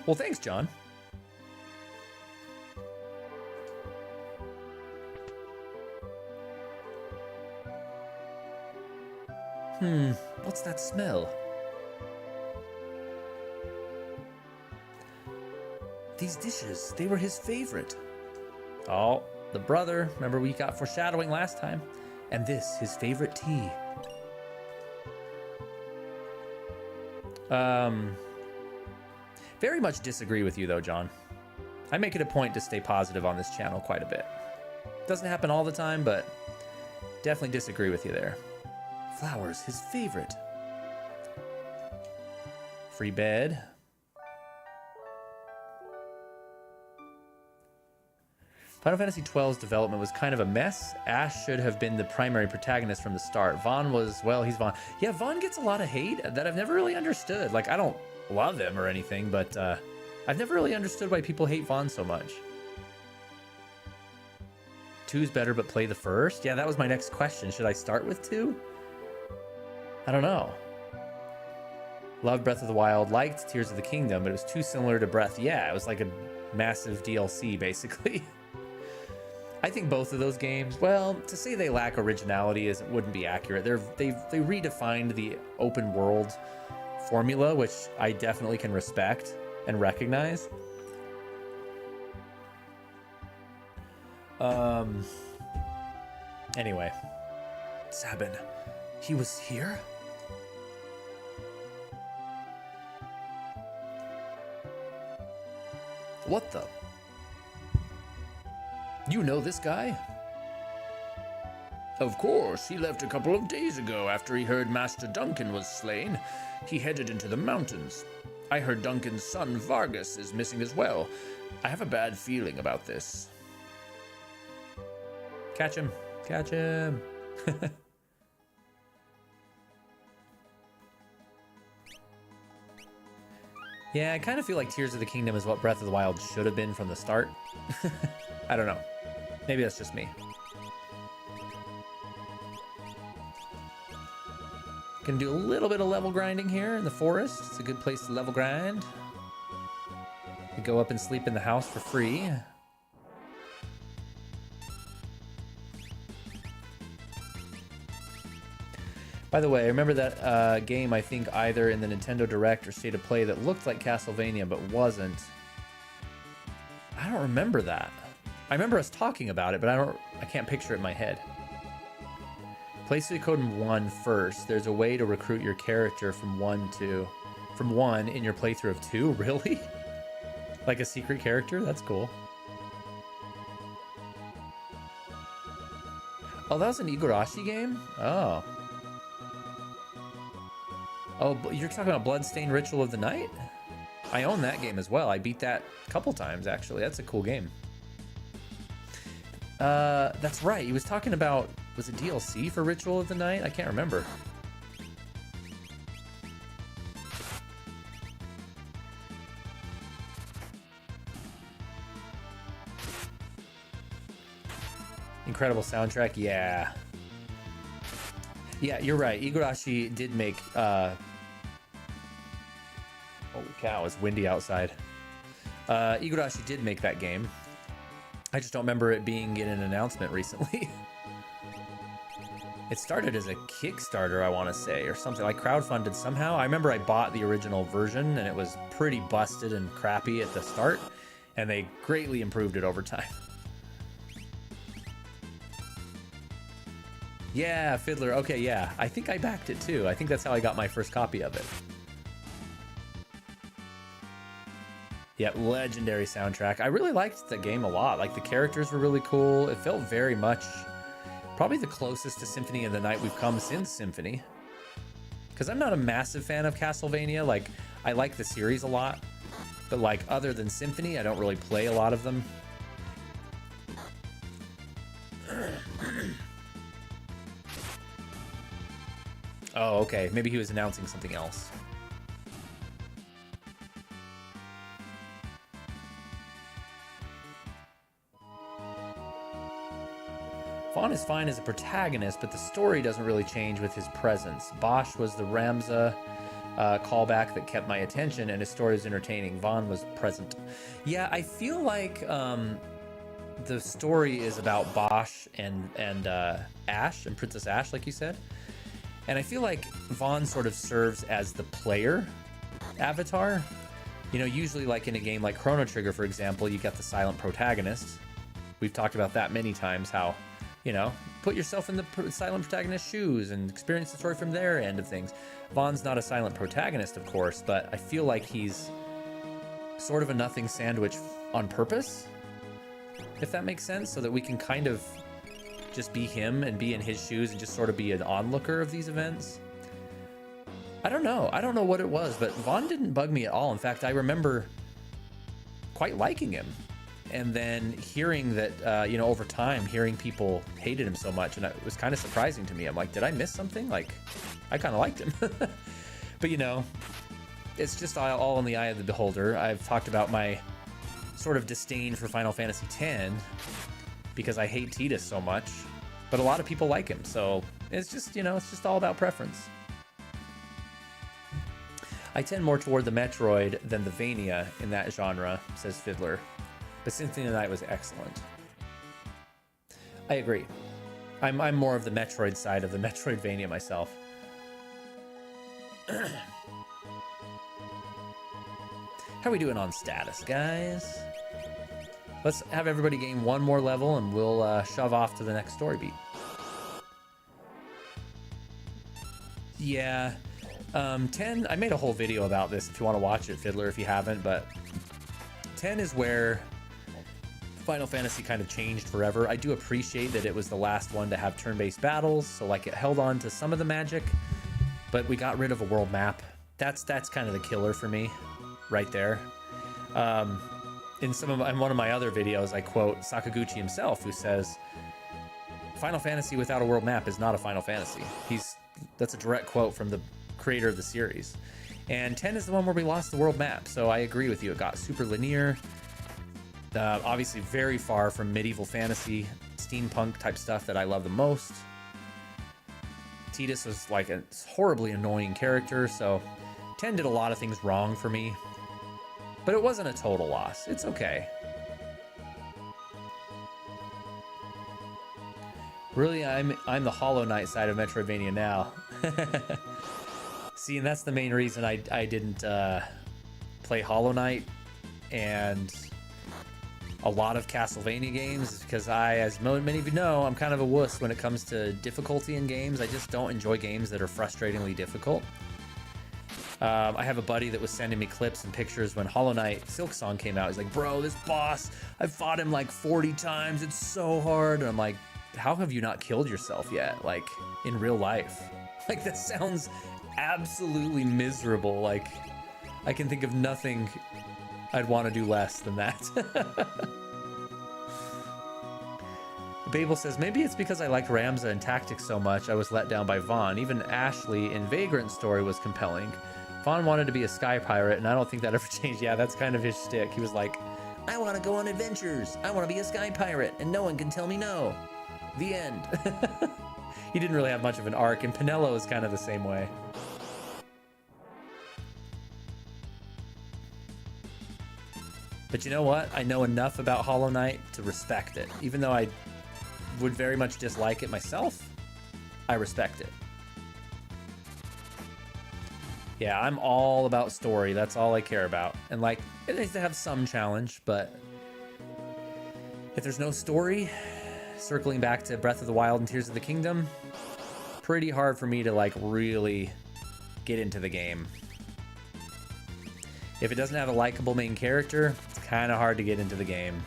Well, thanks, John. What's that smell? These dishes, they were his favorite. Oh, the brother. Remember we got foreshadowing last time. And this, his favorite tea. Very much disagree with you, though, John. I make it a point to stay positive on this channel quite a bit. Doesn't happen all the time, but definitely disagree with you there. Flowers, his favorite. Free bed. Final Fantasy XII's development was kind of a mess. Ash should have been the primary protagonist from the start. Vaughn was, well, he's Vaughn. Yeah, Vaughn gets a lot of hate that I've never really understood. Like, I don't love him or anything, but I've never really understood why people hate Vaughn so much. 2's better, but play the first? Yeah, that was my next question. Should I start with 2? I don't know. Loved Breath of the Wild, liked Tears of the Kingdom, but it was too similar to Breath. Yeah, it was like a massive DLC, basically. I think both of those games, well, to say they lack originality wouldn't be accurate. They redefined the open world formula, which I definitely can respect and recognize. Anyway, Sabin, he was here? What the? You know this guy? Of course, he left a couple of days ago after he heard Master Duncan was slain. He headed into the mountains. I heard Duncan's son Vargas is missing as well. I have a bad feeling about this. Catch him. Catch him. Yeah, I kind of feel like Tears of the Kingdom is what Breath of the Wild should have been from the start. I don't know. Maybe that's just me. Gonna do a little bit of level grinding here in the forest. It's a good place to level grind. You go up and sleep in the house for free. By the way, I remember that game, I think, either in the Nintendo Direct or State of Play that looked like Castlevania but wasn't. I don't remember that. I remember us talking about it, but I can't picture it in my head. Place the code in 1 first. There's a way to recruit your character from 1 in your playthrough of 2. Really? Like a secret character? That's cool. Oh, that was an Igarashi game? Oh. Oh, you're talking about Bloodstained Ritual of the Night? I own that game as well. I beat that a couple times, actually. That's a cool game. That's right. He was talking about, was it DLC for Ritual of the Night? I can't remember. Incredible soundtrack. Yeah. Yeah, you're right. Igarashi did make, holy cow, it's windy outside. Igarashi did make that game. I just don't remember it being in an announcement recently. It started as a Kickstarter, I want to say, or something. Like crowdfunded somehow. I remember I bought the original version, and it was pretty busted and crappy at the start, and they greatly improved it over time. Yeah, Fiddler. Okay, yeah. I think I backed it too. I think that's how I got my first copy of it. Yeah, legendary soundtrack. I really liked the game a lot. Like, the characters were really cool. It felt very much probably the closest to Symphony of the Night we've come since Symphony. Because I'm not a massive fan of Castlevania. Like, I like the series a lot. But, like, other than Symphony, I don't really play a lot of them. Oh, okay. Maybe he was announcing something else. Vaughn is fine as a protagonist, but the story doesn't really change with his presence. Bosch was the Ramza callback that kept my attention, and his story is entertaining. Vaughn was present. Yeah, I feel like the story is about Bosch and Ash, and Princess Ash, like you said. And I feel like Vaughn sort of serves as the player avatar. You know, usually like in a game like Chrono Trigger, for example, you got the silent protagonist. We've talked about that many times, how, you know, put yourself in the silent protagonist's shoes and experience the story from their end of things. Vaughn's not a silent protagonist, of course, but I feel like he's sort of a nothing sandwich on purpose, if that makes sense, so that we can kind of just be him and be in his shoes and just sort of be an onlooker of these events. I don't know. I don't know what it was, but Vaughn didn't bug me at all. In fact, I remember quite liking him. and then hearing that, you know, over time, hearing people hated him so much, and it was kind of surprising to me. I'm like, did I miss something? Like, I kind of liked him. But, you know, it's just all in the eye of the beholder. I've talked about my sort of disdain for Final Fantasy X because I hate Tidus so much, but a lot of people like him, so it's just, you know, it's just all about preference. I tend more toward the Metroid than the Vania in that genre, says Fiddler, but Symphony of the Night was excellent. I agree. I'm more of the Metroid side of the Metroidvania myself. How are we doing on status, guys? Let's have everybody gain one more level and we'll shove off to the next story beat. Yeah, 10, I made a whole video about this if you want to watch it, Fiddler, if you haven't, but 10 is where Final Fantasy kind of changed forever. I do appreciate that it was the last one to have turn-based battles, so like it held on to some of the magic, but we got rid of a world map. That's kind of the killer for me, right there. In one of my other videos, I quote Sakaguchi himself, who says, "Final Fantasy without a world map is not a Final Fantasy." That's a direct quote from the creator of the series. And 10 is the one where we lost the world map, so I agree with you. It got super linear. Obviously very far from medieval fantasy, steampunk type stuff that I love the most. Tidus was like a horribly annoying character, so 10 did a lot of things wrong for me. But it wasn't a total loss. It's okay. Really, I'm the Hollow Knight side of Metroidvania now. See, and that's the main reason I didn't play Hollow Knight and a lot of Castlevania games, is because as many of you know, I'm kind of a wuss when it comes to difficulty in games. I just don't enjoy games that are frustratingly difficult. I have a buddy that was sending me clips and pictures when Hollow Knight Silksong came out. He's like, bro, this boss, I've fought him like 40 times. It's so hard. And I'm like, how have you not killed yourself yet? Like, in real life? Like, that sounds absolutely miserable. Like, I can think of nothing I'd want to do less than that. Babel says, maybe it's because I liked Ramza and Tactics so much I was let down by Vaughn. Even Ashley in Vagrant's story was compelling. Vaughn wanted to be a sky pirate, and I don't think that ever changed. Yeah, that's kind of his shtick. He was like, I want to go on adventures. I want to be a sky pirate, and no one can tell me no. The end. He didn't really have much of an arc, and Pinello is kind of the same way. But you know what? I know enough about Hollow Knight to respect it. Even though I would very much dislike it myself, I respect it. Yeah, I'm all about story. That's all I care about. And like, it needs to have some challenge, but if there's no story, circling back to Breath of the Wild and Tears of the Kingdom, pretty hard for me to like really get into the game. If it doesn't have a likable main character, it's kind of hard to get into the game.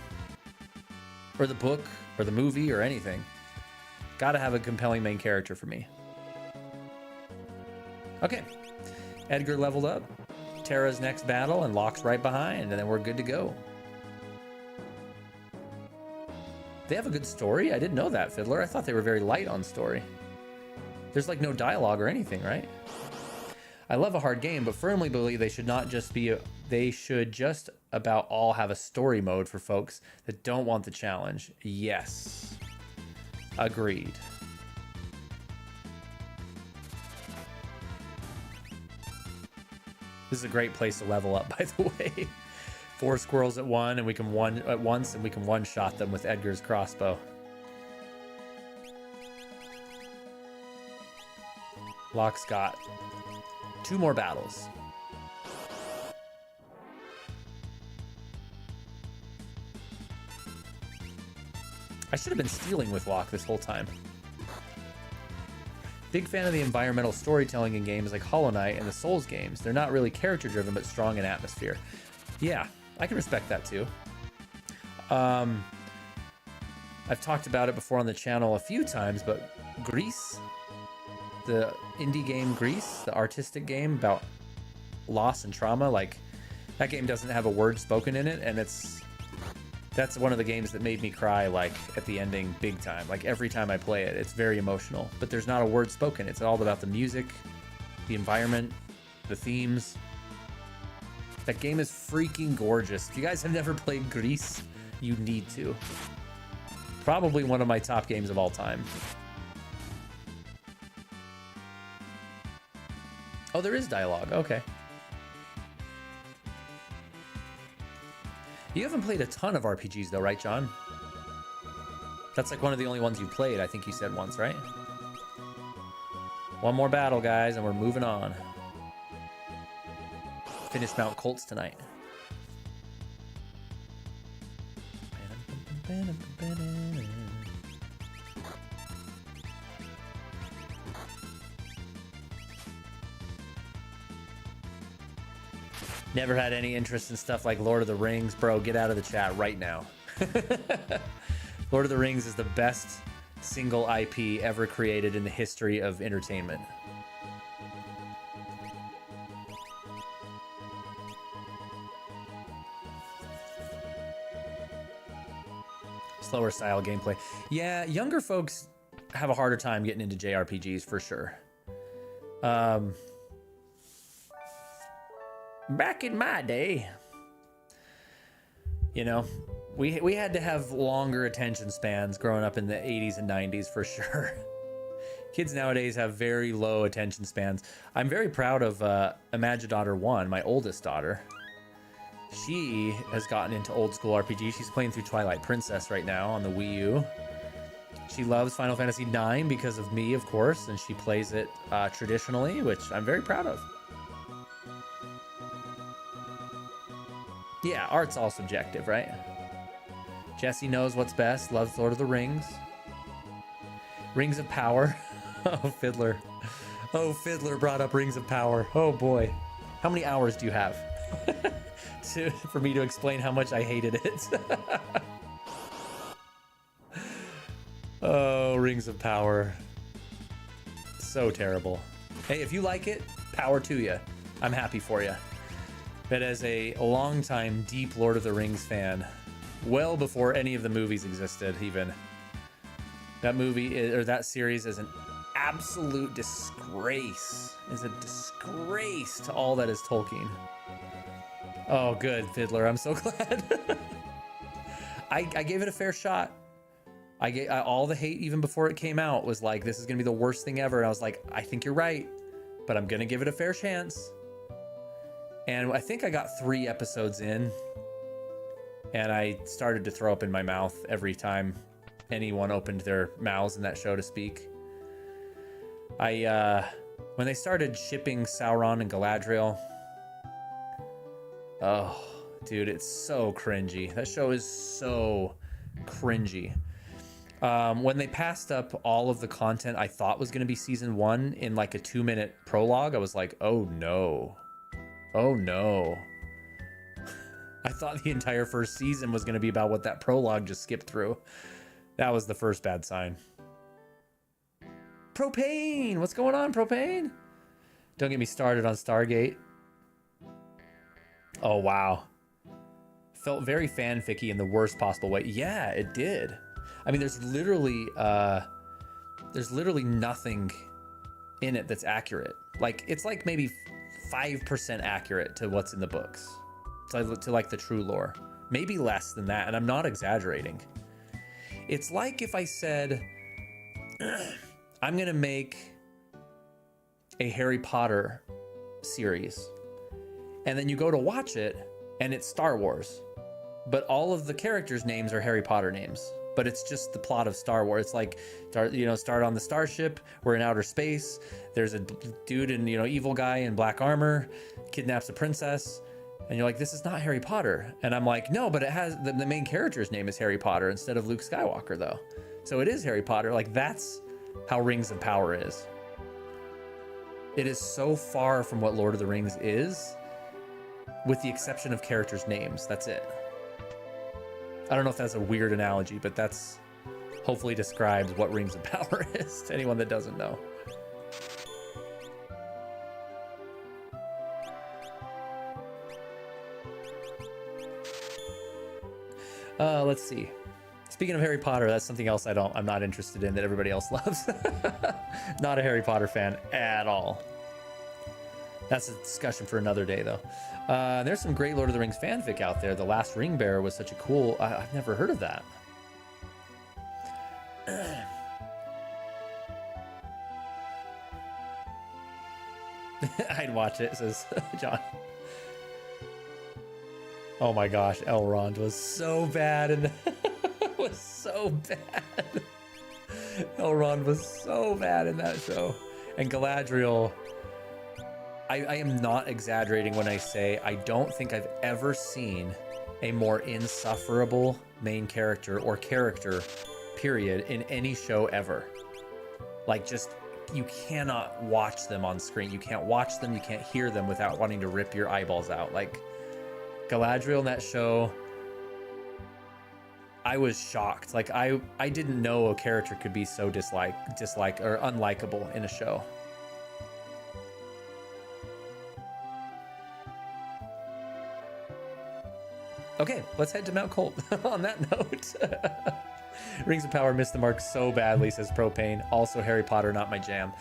Or the book, or the movie, or anything. Gotta have a compelling main character for me. Okay. Edgar leveled up. Terra's next battle, and Locke's right behind, and then we're good to go. They have a good story? I didn't know that, Fiddler. I thought they were very light on story. There's like no dialogue or anything, right? I love a hard game, but firmly believe they should just about all have a story mode for folks that don't want the challenge. Yes. Agreed. This is a great place to level up, by the way. 4 squirrels at once, and we can one-shot them with Edgar's crossbow. Locke's got 2 more battles. I should have been stealing with Locke this whole time. Big fan of the environmental storytelling in games like Hollow Knight and the Souls games. They're not really character driven, but strong in atmosphere. Yeah, I can respect that too. I've talked about it before on the channel a few times, but Grease, the indie game Grease, the artistic game about loss and trauma, like that game doesn't have a word spoken in it, and it's That's one of the games that made me cry, like, at the ending big time. Like, every time I play it, it's very emotional. But there's not a word spoken. It's all about the music, the environment, the themes. That game is freaking gorgeous. If you guys have never played Grease, you need to. Probably one of my top games of all time. Oh, there is dialogue. Okay. You haven't played a ton of RPGs though, right, John? That's like one of the only ones you played, I think you said once, right? One more battle, guys, and we're moving on. Finish Mount Colts tonight. Never had any interest in stuff like Lord of the Rings. Bro, get out of the chat right now. Lord of the Rings is the best single IP ever created in the history of entertainment. Slower style gameplay. Yeah, younger folks have a harder time getting into JRPGs for sure. Back in my day, you know, we had to have longer attention spans growing up in the 80s and 90s for sure. Kids nowadays have very low attention spans. I'm very proud of Imagidaughter 1, my oldest daughter. She has gotten into old school RPG. She's playing through Twilight Princess right now on the Wii U. She loves Final Fantasy IX because of me, of course, and she plays it traditionally, which I'm very proud of. Yeah, art's all subjective, right? Jesse knows what's best, loves Lord of the Rings. Rings of Power. Oh, Fiddler. Oh, Fiddler brought up Rings of Power. Oh, boy. How many hours do you have for me to explain how much I hated it? Oh, Rings of Power. So terrible. Hey, if you like it, power to you. I'm happy for you. But as a longtime deep Lord of the Rings fan, well before any of the movies existed even, that movie, or that series, is an absolute disgrace. Is a disgrace to all that is Tolkien. Oh, good, Fiddler. I'm so glad. I gave it a fair shot. All the hate even before it came out was like, this is going to be the worst thing ever. And I was like, I think you're right, but I'm going to give it a fair chance. And I think I got 3 episodes in, and I started to throw up in my mouth every time anyone opened their mouths in that show to speak. When they started shipping Sauron and Galadriel, oh, dude, it's so cringy. That show is so cringy. When they passed up all of the content I thought was going to be season 1 in like a 2-minute prologue, I was like, oh no. Oh no. I thought the entire first season was going to be about what that prologue just skipped through. That was the first bad sign. Propane! What's going on, Propane? Don't get me started on Stargate. Oh, wow. Felt very fanficky in the worst possible way. Yeah, it did. I mean, there's literally nothing in it that's accurate. Like, it's like maybe 5% accurate to what's in the books, to like the true lore, maybe less than that, and I'm not exaggerating. It's like if I said I'm gonna make a Harry Potter series, and then you go to watch it and it's Star Wars, but all of the characters' names are Harry Potter names, but it's just the plot of Star Wars. It's like, start on the starship, we're in outer space, there's a dude in, evil guy in black armor, kidnaps a princess, and you're like, this is not Harry Potter. And I'm like, no, but it has, the main character's name is Harry Potter instead of Luke Skywalker, though. So it is Harry Potter. Like, that's how Rings of Power is. It is so far from what Lord of the Rings is, with the exception of characters' names. That's it. I don't know if that's a weird analogy, but that's hopefully describes what Rings of Power is to anyone that doesn't know. Let's see. Speaking of Harry Potter, that's something else I'm not interested in that everybody else loves. Not a Harry Potter fan at all. That's a discussion for another day, though. There's some great Lord of the Rings fanfic out there. The Last Ring Bearer was such a cool... I've never heard of that. I'd watch it, says John. Oh my gosh, Elrond was so bad, and was so bad. Elrond was so bad in that show. And Galadriel, I am not exaggerating when I say I don't think I've ever seen a more insufferable main character or character, period, in any show ever. Like, just, you cannot watch them on screen. You can't watch them, you can't hear them without wanting to rip your eyeballs out. Like, Galadriel in that show, I was shocked. Like, I didn't know a character could be so dislike or unlikable in a show. Okay, let's head to Mount Colt on that note. Rings of Power missed the mark so badly, says Propane. Also, Harry Potter, not my jam.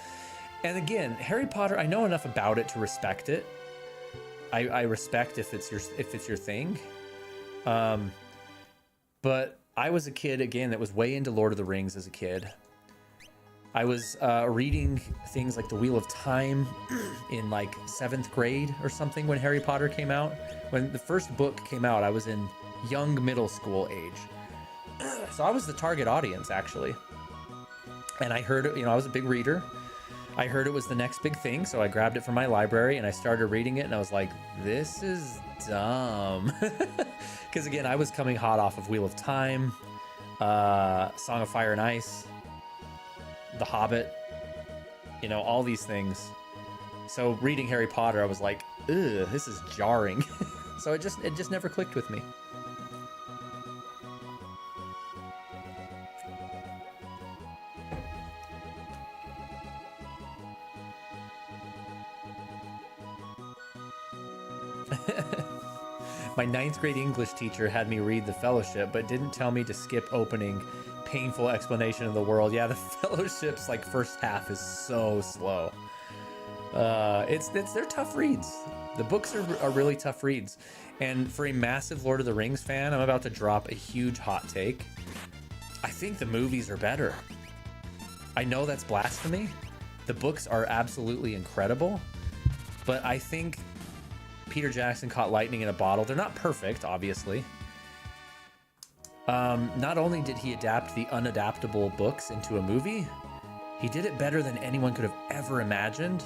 And again, Harry Potter, I know enough about it to respect it. I respect if it's your thing. But I was a kid, again, that was way into Lord of the Rings as a kid. I was reading things like The Wheel of Time in like 7th grade or something when Harry Potter came out. When the first book came out, I was in young middle school age. So I was the target audience, actually. And I heard, I was a big reader. I heard it was the next big thing, so I grabbed it from my library and I started reading it, and I was like, this is dumb. Because again, I was coming hot off of Wheel of Time, Song of Fire and Ice, The Hobbit, all these things. So reading Harry Potter, I was like, ugh, this is jarring. So it just never clicked with me. My 9th grade English teacher had me read The Fellowship, but didn't tell me to skip opening. Painful explanation of the world. Yeah, The Fellowship's like first half is so slow. They're tough reads. The books are really tough reads. And for a massive Lord of the Rings fan, I'm about to drop a huge hot take. I think the movies are better. I know that's blasphemy. The books are absolutely incredible, but I think Peter Jackson caught lightning in a bottle. They're not perfect, obviously. Not only did he adapt the unadaptable books into a movie, he did it better than anyone could have ever imagined,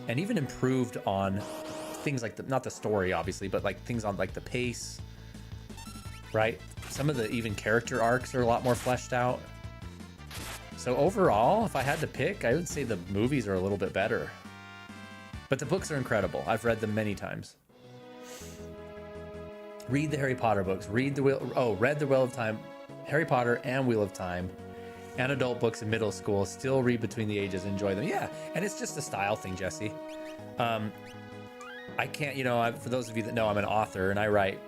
and even improved on things like not the story, obviously, but like things on like the pace, right? Some of the even character arcs are a lot more fleshed out. So overall, if I had to pick, I would say the movies are a little bit better. But the books are incredible. I've read them many times. Read the Harry Potter books. Read the Wheel of Time, Harry Potter and Wheel of Time, and adult books in middle school. Still read between the ages. Enjoy them. Yeah, and it's just a style thing, Jesse. I can't, for those of you that know, I'm an author and I write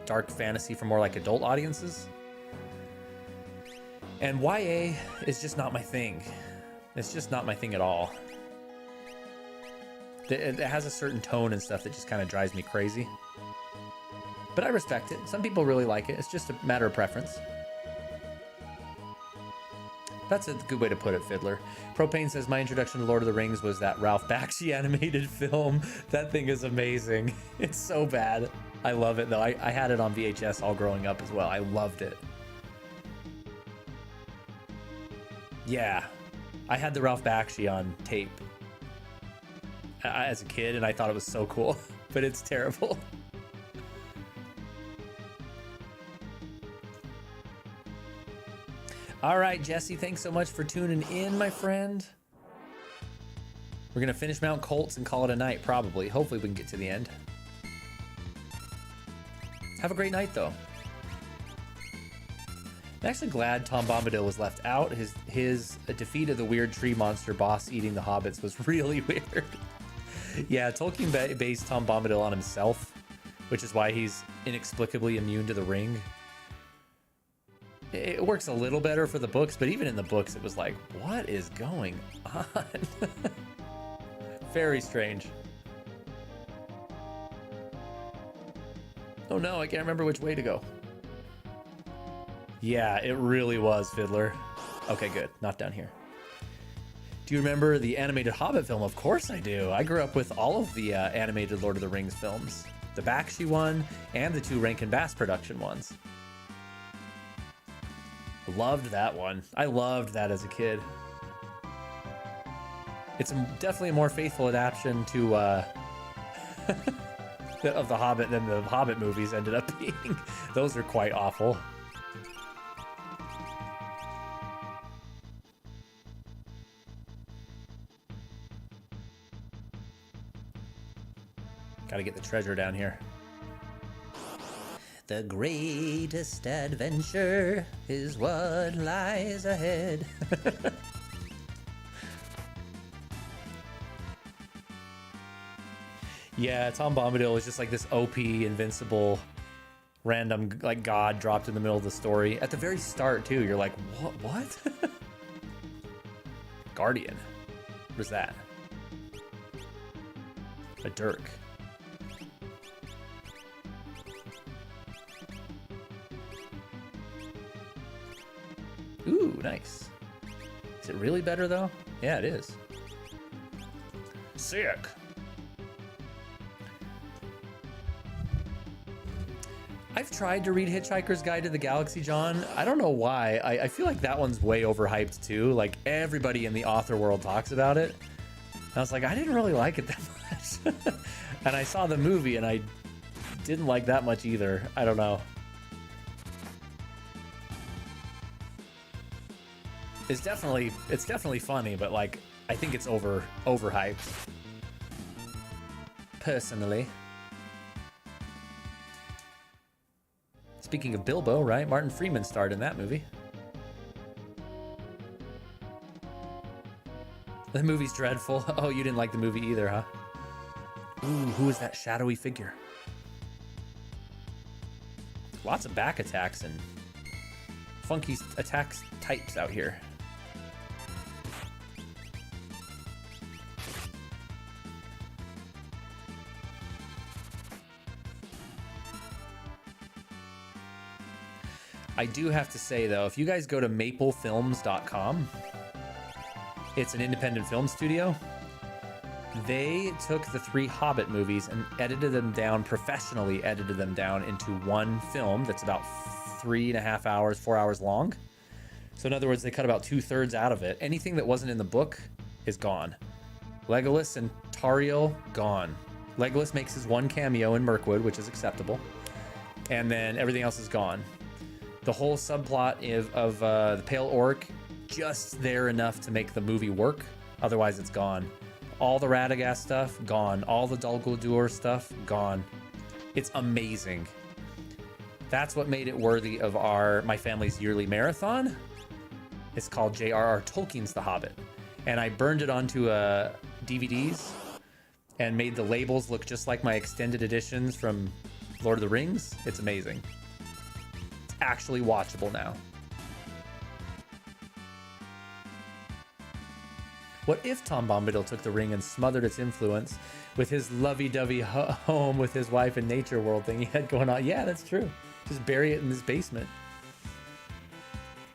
dark fantasy for more like adult audiences. And YA is just not my thing. It's just not my thing at all. It has a certain tone and stuff that just kind of drives me crazy. But I respect it. Some people really like it. It's just a matter of preference. That's a good way to put it, Fiddler. Propane says, my introduction to Lord of the Rings was that Ralph Bakshi animated film. That thing is amazing. It's so bad. I love it, though. I had it on VHS all growing up as well. I loved it. Yeah. I had the Ralph Bakshi on tape as a kid, and I thought it was so cool. But it's terrible. All right, Jesse, thanks so much for tuning in, my friend. We're going to finish Mount Colts and call it a night, probably. Hopefully we can get to the end. Have a great night, though. I'm actually glad Tom Bombadil was left out. His defeat of the weird tree monster boss eating the hobbits was really weird. Yeah, Tolkien based Tom Bombadil on himself, which is why he's inexplicably immune to the ring. It works a little better for the books, but even in the books, it was like, what is going on? Very strange. Oh no, I can't remember which way to go. Yeah, it really was, Fiddler. Okay, good. Not down here. Do you remember the animated Hobbit film? Of course I do. I grew up with all of the animated Lord of the Rings films. The Bakshi one and the 2 Rankin Bass production ones. Loved that one. I loved that as a kid. It's definitely a more faithful adaptation to of The Hobbit than the Hobbit movies ended up being. Those are quite awful. Gotta get the treasure down here. The greatest adventure is what lies ahead. Yeah, Tom Bombadil is just like this OP, invincible, random, like, god dropped in the middle of the story. At the very start, too, you're like, what? Guardian. What is that? A dirk. Ooh, nice. Is it really better, though? Yeah, it is. Sick. I've tried to read Hitchhiker's Guide to the Galaxy, John. I don't know why. I feel like that one's way overhyped, too. Like, everybody in the author world talks about it. And I was like, I didn't really like it that much. And I saw the movie, and I didn't like that much either. I don't know. It's definitely funny, but like I think it's overhyped. Personally. Speaking of Bilbo, right? Martin Freeman starred in that movie. The movie's dreadful. Oh, you didn't like the movie either, huh? Ooh, who is that shadowy figure? Lots of back attacks and funky attacks types out here. I do have to say, though, if you guys go to maplefilms.com, it's an independent film studio. They took the 3 Hobbit movies and edited them down, professionally edited them down into one film that's about 3.5 hours, 4 hours long. So in other words, they cut about 2/3 out of it. Anything that wasn't in the book is gone. Legolas and Tauriel, gone. Legolas makes his one cameo in Mirkwood, which is acceptable. And then everything else is gone. The whole subplot of the Pale Orc, just there enough to make the movie work. Otherwise, it's gone. All the Radagast stuff, gone. All the Dol Guldur stuff, gone. It's amazing. That's what made it worthy of my family's yearly marathon. It's called J.R.R. Tolkien's The Hobbit. And I burned it onto DVDs and made the labels look just like my extended editions from Lord of the Rings. It's amazing. Actually watchable now. What if Tom Bombadil took the ring and smothered its influence with his lovey-dovey home with his wife and nature world thing he had going on? Yeah, that's true. Just bury it in his basement.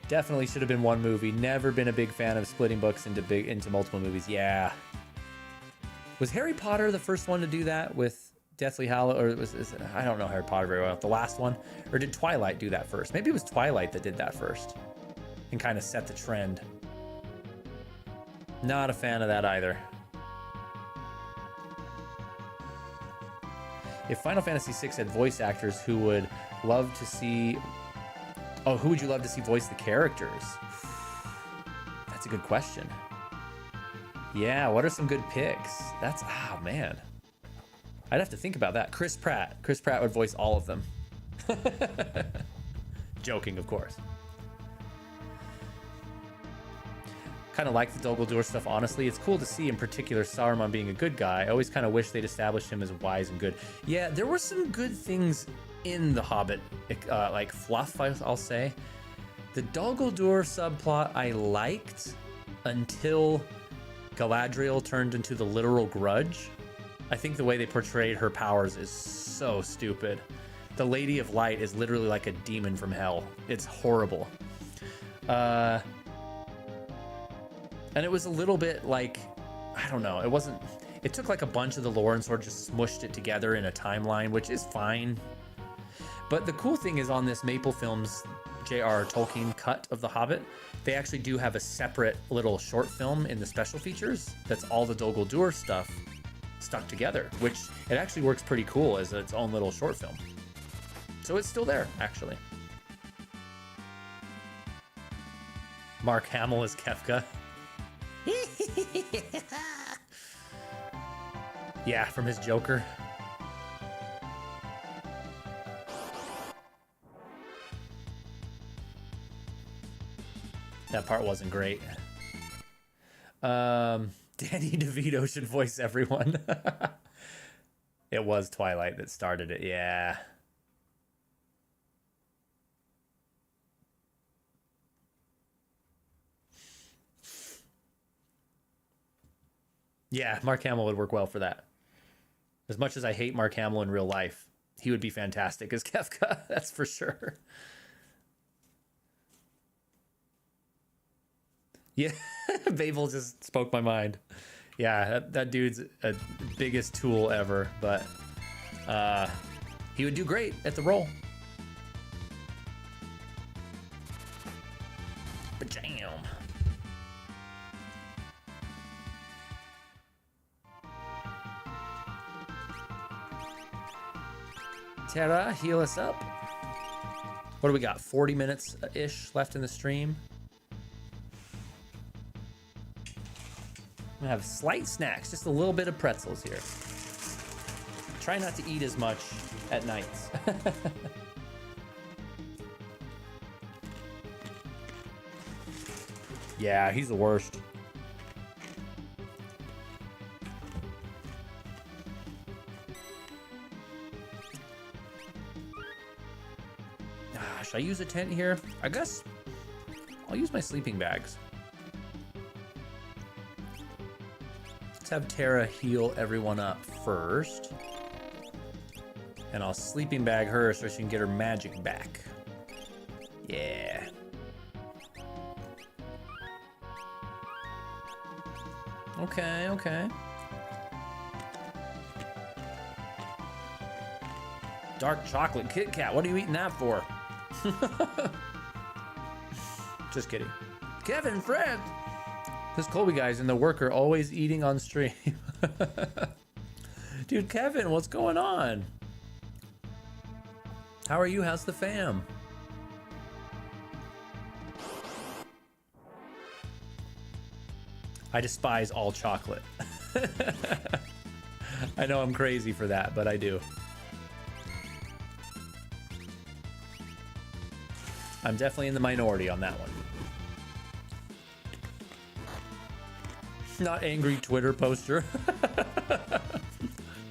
Definitely should have been one movie. Never been a big fan of splitting books into multiple movies. Yeah. Was Harry Potter the first one to do that with Deathly Hallows, or I don't know Harry Potter very well. The last one, or did Twilight do that first? Maybe it was Twilight that did that first, and kind of set the trend. Not a fan of that either. If Final Fantasy VI had voice actors who would love to see, who would you love to see voice the characters? That's a good question. Yeah, what are some good picks? Man. I'd have to think about that. Chris Pratt. Chris Pratt would voice all of them. Joking, of course. Kind of like the Dol Guldur stuff, honestly. It's cool to see, in particular, Saruman being a good guy. I always kind of wish they'd established him as wise and good. Yeah, there were some good things in The Hobbit, like fluff, I'll say. The Dol Guldur subplot I liked until Galadriel turned into the literal grudge. I think the way they portrayed her powers is so stupid. The Lady of Light is literally like a demon from hell. It's horrible. And it was a little bit like, I don't know, it took like a bunch of the lore and sort of just smushed it together in a timeline, which is fine. But the cool thing is on this Maple Films J.R.R. Tolkien cut of The Hobbit, they actually do have a separate little short film in the special features that's all the Dol Guldur stuff stuck together, which it actually works pretty cool as its own little short film. So it's still there, actually. Mark Hamill is Kefka. Yeah, from his Joker. That part wasn't great. Danny DeVito should voice everyone. It was Twilight that started it, yeah. Yeah, Mark Hamill would work well for that. As much as I hate Mark Hamill in real life, he would be fantastic as Kefka, that's for sure. Yeah, Babel just spoke my mind. Yeah, that dude's a biggest tool ever, but he would do great at the role. Bajam. Tara, heal us up. What do we got? 40 minutes-ish left in the stream. I'm gonna have slight snacks, just a little bit of pretzels here. Try not to eat as much at nights. Yeah, he's the worst. Should I use a tent here? I guess I'll use my sleeping bags. Let's have Tara heal everyone up first. And I'll sleeping bag her so she can get her magic back. Yeah. Okay, okay. Dark chocolate Kit Kat. What are you eating that for? Just kidding. Kevin, Fred. This Colby guy's in the worker always eating on stream. Dude, Kevin, what's going on? How are you? How's the fam? I despise all chocolate. I know I'm crazy for that, but I do. I'm definitely in the minority on that one. Not angry Twitter poster.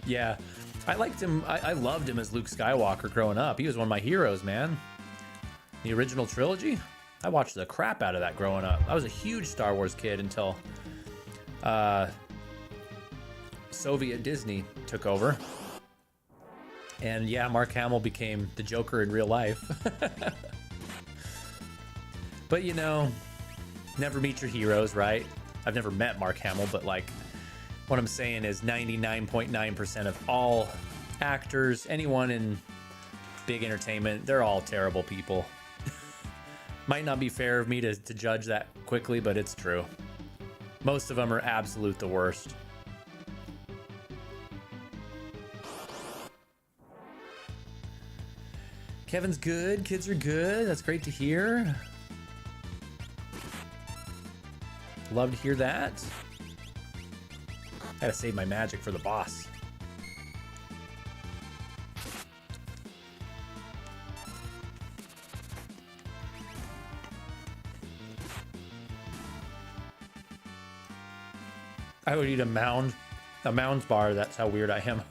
Yeah, I liked him. I loved him as Luke Skywalker growing up. He was one of my heroes, man. The original trilogy. I watched the crap out of that growing up. I was a huge Star Wars kid until Soviet Disney took over. And yeah, Mark Hamill became the Joker in real life. But you know, never meet your heroes, right? I've never met Mark Hamill, but like, what I'm saying is 99.9% of all actors, anyone in big entertainment, they're all terrible people. Might not be fair of me to judge that quickly, but it's true. Most of them are absolute the worst. Kevin's good, kids are good, that's great to hear. Love to hear that. Gotta save my magic for the boss. I would eat a Mounds bar. That's how weird I am.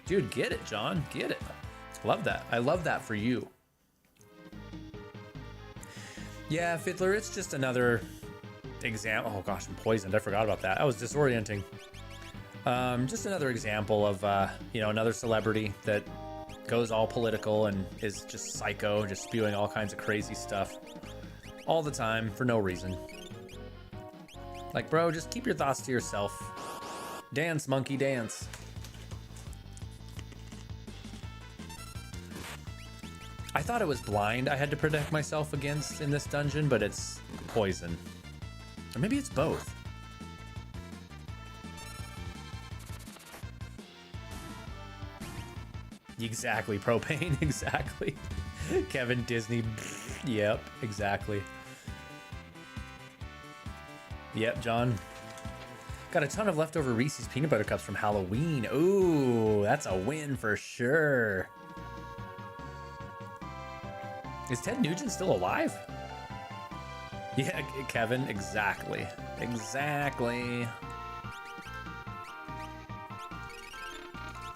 Dude, get it, John. Get it. Love that. I love that for you. Yeah, Fiddler, it's just another example. Oh gosh, I'm poisoned. I forgot about that. That was disorienting. Just another example of, you know, another celebrity that goes all political and is just psycho, just spewing all kinds of crazy stuff all the time for no reason. Like, bro, just keep your thoughts to yourself. Dance, monkey, dance. I thought it was blind I had to protect myself against in this dungeon, but it's poison. Or maybe it's both. Exactly, propane, exactly. Kevin Disney, yep, exactly. Yep, John. Got a ton of leftover Reese's peanut butter cups from Halloween. Ooh, that's a win for sure. Is Ted Nugent still alive? Yeah, Kevin, exactly. Exactly.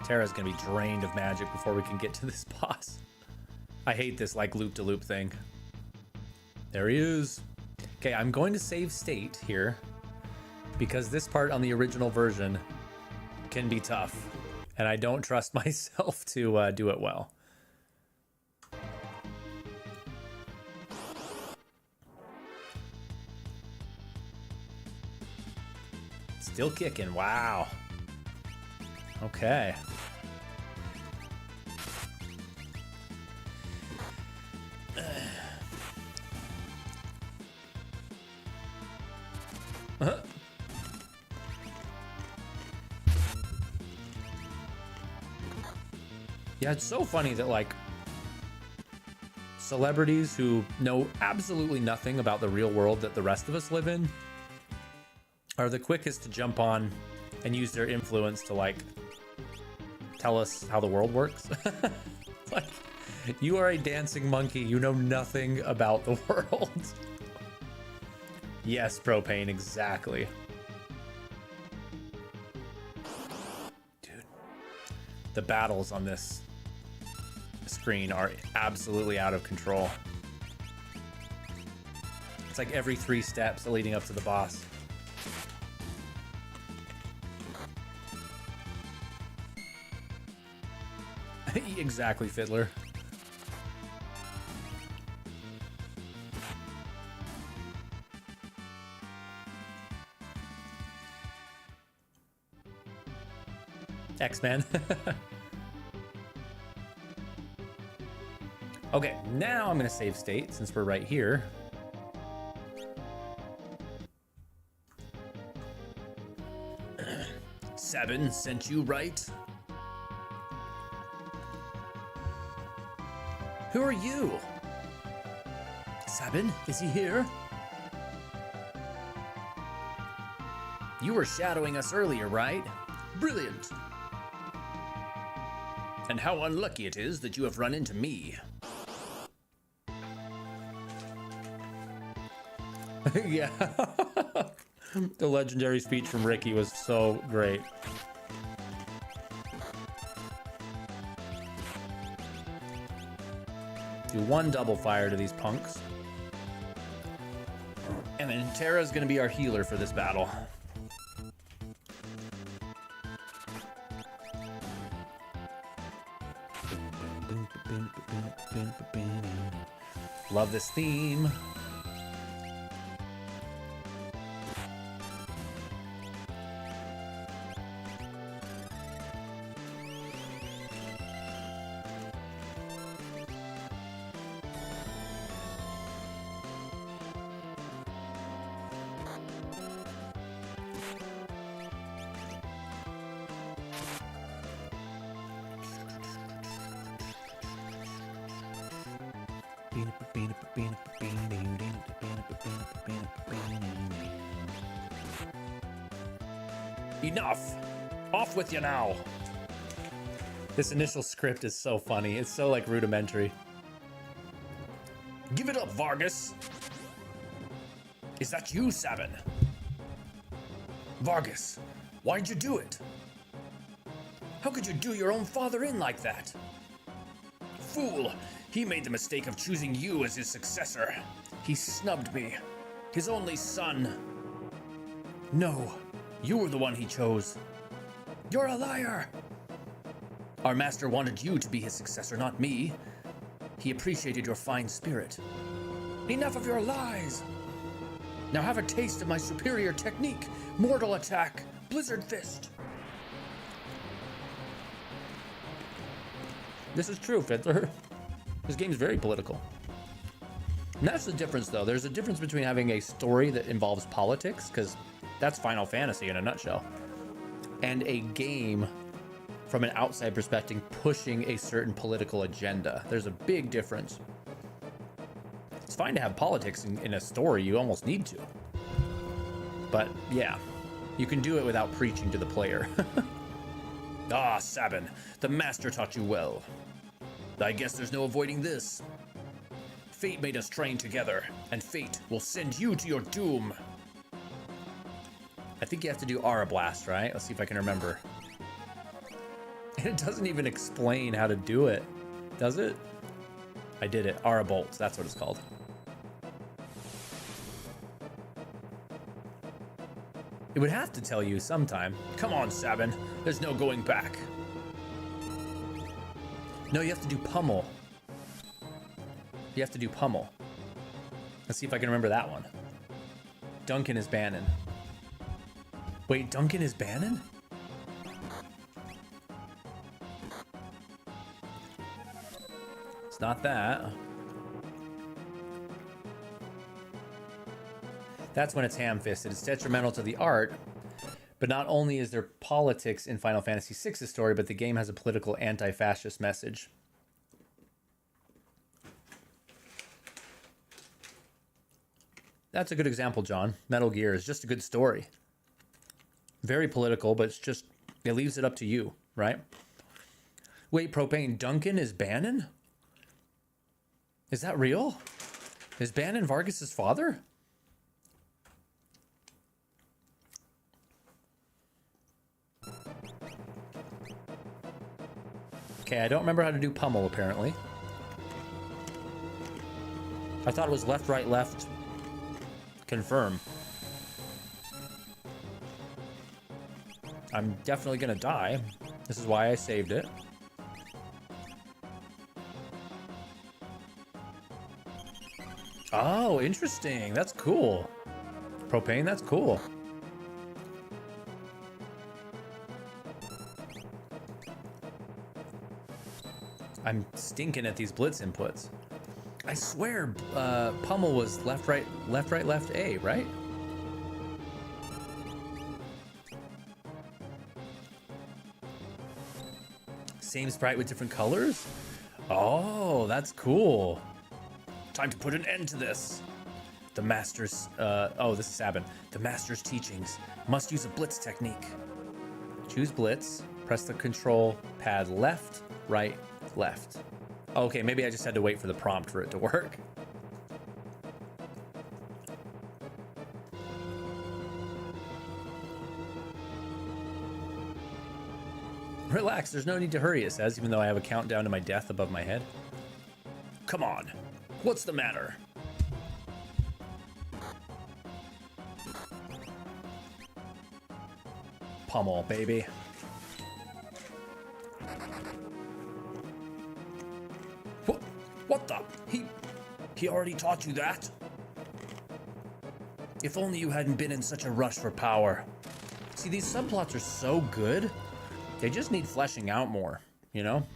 Tara's gonna be drained of magic before we can get to this boss. I hate this like loop-de-loop thing. There he is. Okay, I'm going to save state here because this part on the original version can be tough and I don't trust myself to do it well. Still kicking, wow. Okay. Yeah, it's so funny that like celebrities who know absolutely nothing about the real world that the rest of us live in are the quickest to jump on and use their influence to like tell us how the world works. Like, you are a dancing monkey, you know nothing about the world. Yes, propane, exactly. Dude, the battles on this screen are absolutely out of control. It's like every 3 steps leading up to the boss. Exactly, Fiddler. X-Men. Okay, now I'm gonna save state since we're right here. Sabin sent you right. Who are you? Sabin, is he here? You were shadowing us earlier, right? Brilliant. And how unlucky it is that you have run into me. Yeah. The legendary speech from Ricky was so great. Do 1 double fire to these punks. And then Tara's gonna be our healer for this battle. Love this theme. Enough! Off with you now! This initial script is so funny. It's so like rudimentary. Give it up, Vargas! Is that you, Sabin? Vargas, why'd you do it? How could you do your own father in like that? Fool! He made the mistake of choosing you as his successor. He snubbed me. His only son. No, you were the one he chose. You're a liar. Our master wanted you to be his successor, not me. He appreciated your fine spirit. Enough of your lies. Now have a taste of my superior technique. Mortal attack. Blizzard fist. This is true, Fiddler. This game's very political. And that's the difference, though. There's a difference between having a story that involves politics, because that's Final Fantasy in a nutshell, and a game from an outside perspective pushing a certain political agenda. There's a big difference. It's fine to have politics in a story. You almost need to. But yeah, you can do it without preaching to the player. Ah, Sabin, the master taught you well. I guess there's no avoiding this. Fate made us train together, and fate will send you to your doom. I think you have to do Aura Blast, right? Let's see if I can remember. And it doesn't even explain how to do it, does it? I did it. Aura Bolt, that's what it's called. It would have to tell you sometime. Come on, Sabin. There's no going back. No, you have to do Pummel. You have to do Pummel. Let's see if I can remember that one. Duncan is Bannon. Wait, Duncan is Bannon? It's not that. That's when it's ham-fisted. It's detrimental to the art, but not only is there politics in Final Fantasy VI's story, but the game has a political anti-fascist message. That's a good example, John. Metal Gear is just a good story. Very political, but it's just, it leaves it up to you, right? Wait, Propane, Duncan is Bannon? Is that real? Is Bannon Vargas's father? Okay, I don't remember how to do Pummel, apparently. I thought it was left, right, left. Confirm. I'm definitely gonna die. This is why I saved it. Oh, interesting. That's cool. Propane, that's cool. I'm stinking at these blitz inputs. I swear Pummel was left, right, left, A, right? Same sprite with different colors? Oh, that's cool. Time to put an end to this. The master's, oh, this is Sabin. The master's teachings. Must use a blitz technique. Choose blitz, press the control pad left, right, left. Okay, maybe I just had to wait for the prompt for it to work. Relax, there's no need to hurry, it says, even though I have a countdown to my death above my head. Come on, what's the matter? Pummel, baby. What the? He already taught you that? If only you hadn't been in such a rush for power. See, these subplots are so good. They just need fleshing out more, you know?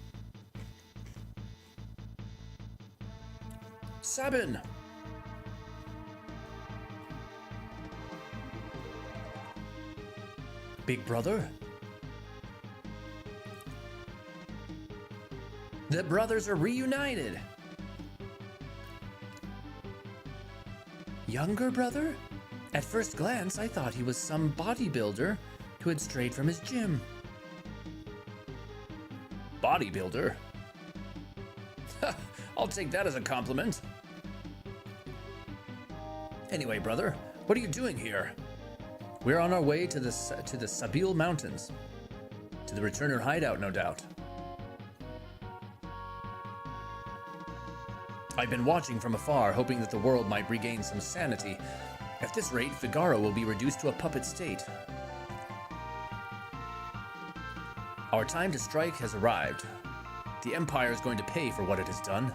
Sabin! Big brother? The brothers are reunited. Younger brother? At first glance, I thought he was some bodybuilder who had strayed from his gym. Bodybuilder? I'll take that as a compliment. Anyway, brother, what are you doing here? We're on our way to the Sabil Mountains. To the Returner hideout, no doubt. I've been watching from afar, hoping that the world might regain some sanity. At this rate, Figaro will be reduced to a puppet state. Our time to strike has arrived. The Empire is going to pay for what it has done.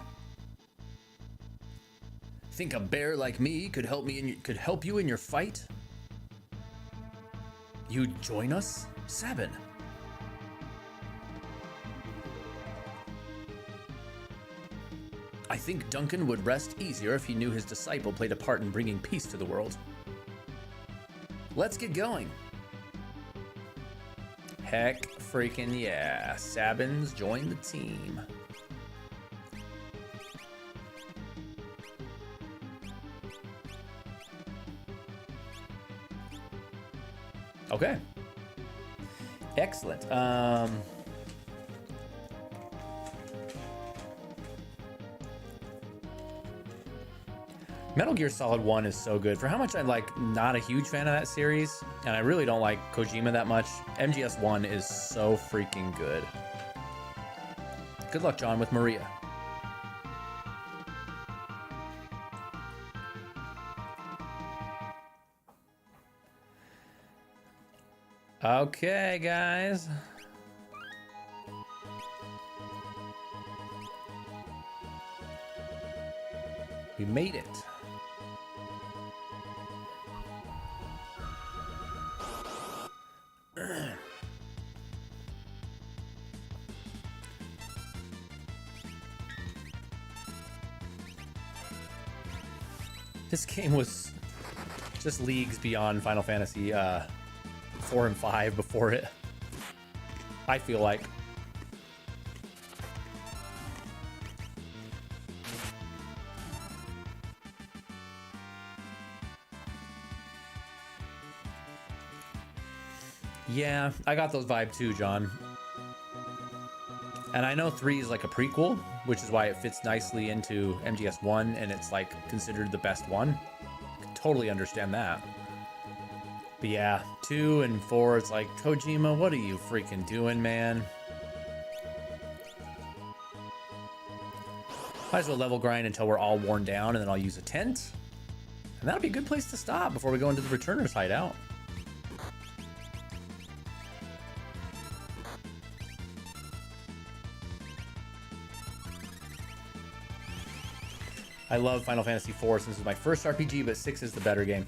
Think a bear like me could help you in your fight? You'd join us, Sabin? I think Duncan would rest easier if he knew his disciple played a part in bringing peace to the world. Let's get going. Heck freaking yeah. Sabin's joined the team. Okay. Excellent. Metal Gear Solid 1 is so good. For how much I'm not a huge fan of that series, and I really don't like Kojima that much, MGS1 is so freaking good. Good luck, John, with Maria. Okay, guys. We made it. This game was just leagues beyond Final Fantasy 4 and 5 before it. I feel like. Yeah, I got those vibes too, John. And I know 3 is like a prequel, which is why it fits nicely into MGS1 and it's like considered the best one. I can totally understand that. But yeah, 2 and 4, it's like, Kojima, what are you freaking doing, man? Might as well level grind until we're all worn down, and then I'll use a tent. And that'll be a good place to stop before we go into the Returner's hideout. I love Final Fantasy 4 since it was my first RPG, but 6 is the better game.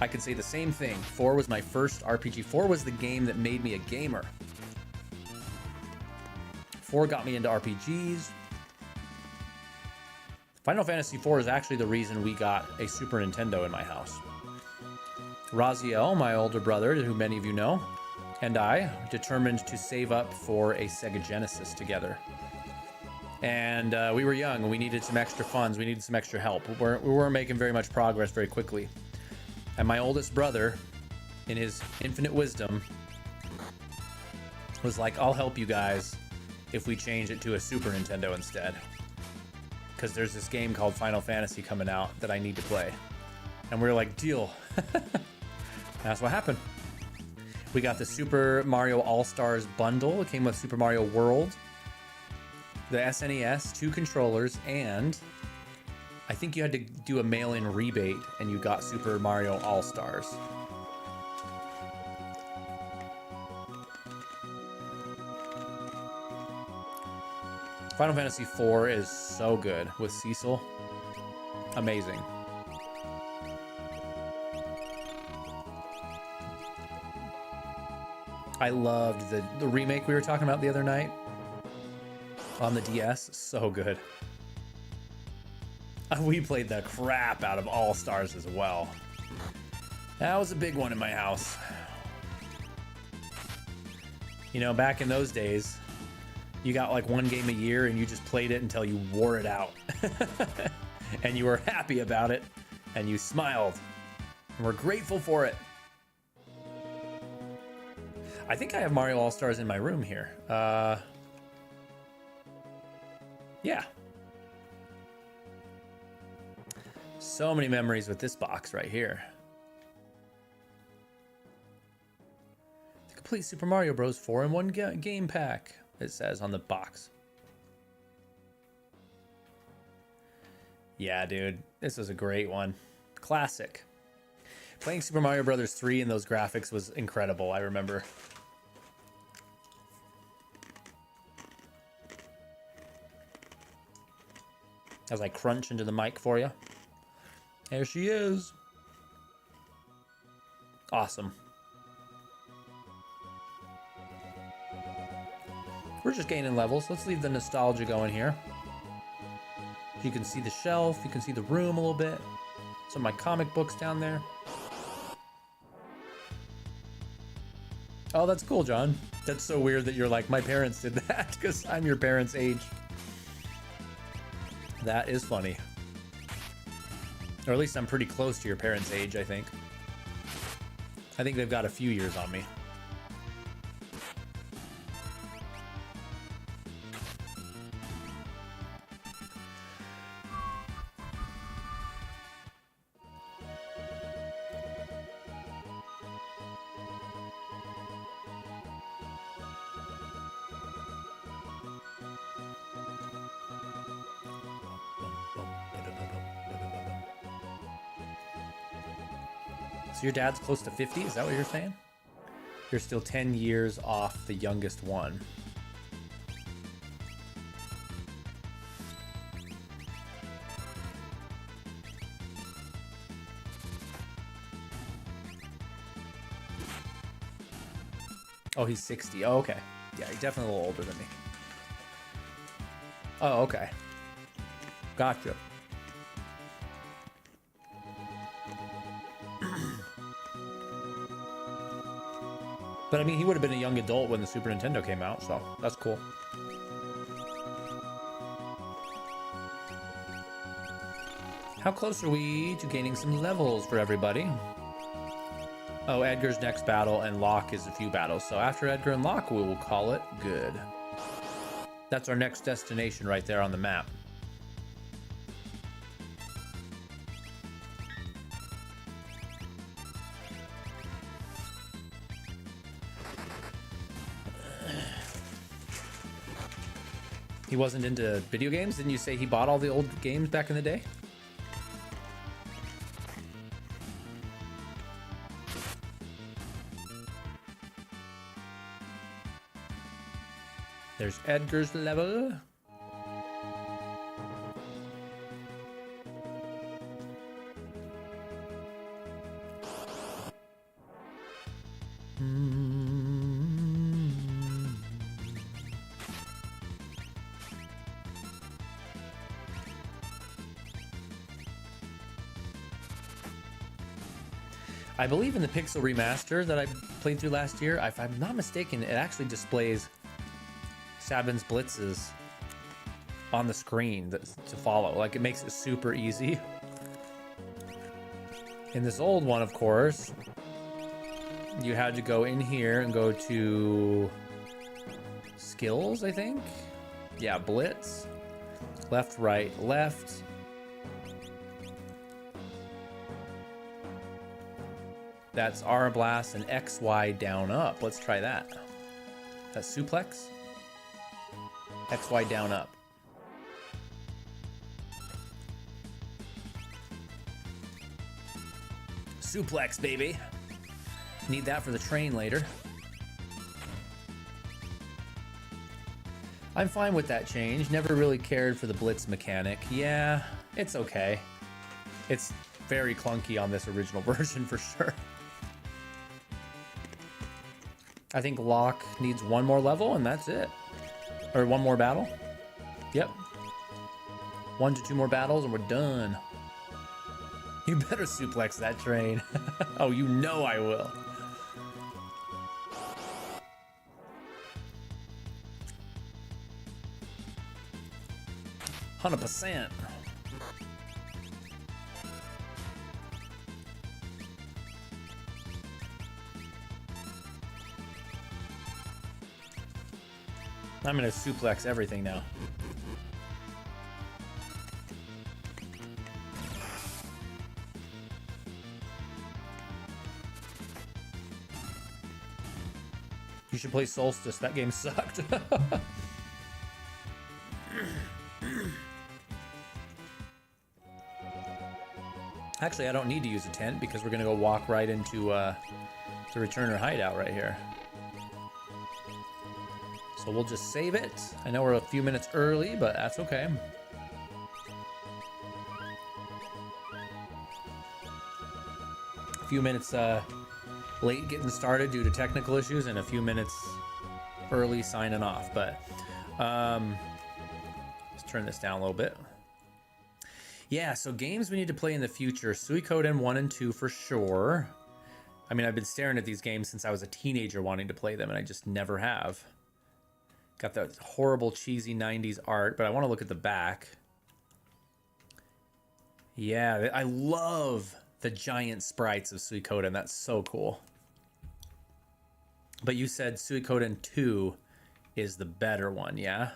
I could say the same thing. 4 was my first RPG. 4 was the game that made me a gamer. 4 got me into RPGs. Final Fantasy 4 is actually the reason we got a Super Nintendo in my house. Raziel, my older brother, who many of you know, and I determined to save up for a Sega Genesis together. And we were young and we needed some extra funds. We needed some extra help. We weren't making very much progress very quickly. And my oldest brother, in his infinite wisdom, was like, I'll help you guys if we change it to a Super Nintendo instead. Because there's this game called Final Fantasy coming out that I need to play. And we were like, deal. That's what happened. We got the Super Mario All-Stars bundle. It came with Super Mario World, the SNES, 2 controllers, and I think you had to do a mail-in rebate and you got Super Mario All-Stars. Final Fantasy IV is so good with Cecil. Amazing. I loved the remake we were talking about the other night on the DS. So good. We played the crap out of All Stars as well. That was a big one in my house. You know, back in those days, you got like one game a year and you just played it until you wore it out. And you were happy about it and you smiled and were grateful for it. I think I have Mario All-Stars in my room here. Yeah. So many memories with this box right here. The complete Super Mario Bros. 4-in-1 game pack, it says on the box. Yeah, dude, this was a great one. Classic. Playing Super Mario Brothers 3 in those graphics was incredible, I remember. As I crunch into the mic for you. There she is. Awesome. We're just gaining levels. Let's leave the nostalgia going here. You can see the shelf. You can see the room a little bit. Some of my comic books down there. Oh, that's cool, John. That's so weird that you're like, my parents did that because I'm your parents' age. That is funny. Or at least I'm pretty close to your parents' age, I think. I think they've got a few years on me. So your dad's close to 50? Is that what you're saying? You're still 10 years off the youngest one. Oh, he's 60. Oh, okay. Yeah, he's definitely a little older than me. Oh, okay. Gotcha. But I mean, he would have been a young adult when the Super Nintendo came out, so that's cool. How close are we to gaining some levels for everybody? Oh, Edgar's next battle and Locke is a few battles. So after Edgar and Locke, we will call it good. That's our next destination right there on the map. He wasn't into video games? Didn't you say he bought all the old games back in the day? There's Edgar's level. I believe in the Pixel Remaster that I played through last year, if I'm not mistaken, it actually displays Sabin's blitzes on the screen to follow. Like, it makes it super easy. In this old one, of course, you had to go in here and go to skills, I think? Yeah, blitz. Left, right, left. That's R blast and XY down up. Let's try that. That's suplex. XY down up. Suplex, baby. Need that for the train later. I'm fine with that change. Never really cared for the blitz mechanic. Yeah, it's okay. It's very clunky on this original version for sure. I think Locke needs one more level and that's it. Or one more battle. Yep. 1 to 2 more battles and we're done. You better suplex that train. Oh, you know I will. %. I'm gonna suplex everything now. You should play Solstice. That game sucked. Actually, I don't need to use a tent because we're going to go walk right into the returner hideout right here. So we'll just save it. I know we're a few minutes early, but that's okay. A few minutes late getting started due to technical issues, and a few minutes early signing off. But let's turn this down a little bit. Yeah, so games we need to play in the future. Suikoden 1 and 2 for sure. I mean, I've been staring at these games since I was a teenager wanting to play them, and I just never have. Got that horrible, cheesy 90s art, but I want to look at the back. Yeah, I love the giant sprites of Suikoden. That's so cool. But you said Suikoden 2 is the better one, yeah?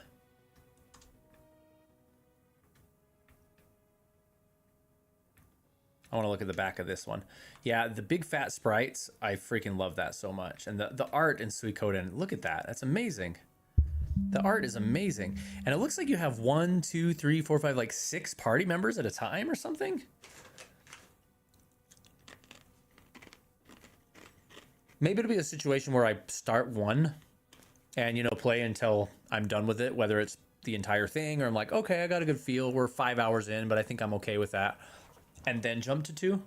I want to look at the back of this one. Yeah, the big fat sprites, I freaking love that so much. And the art in Suikoden, look at that. That's amazing. The art is amazing. And it looks like you have 1, 2, 3, 4, 5, like 6 party members at a time or something. Maybe it'll be a situation where I start one and, you know, play until I'm done with it, whether it's the entire thing or I'm like, okay, I got a good feel. We're 5 hours in, but I think I'm okay with that. And then jump to 2.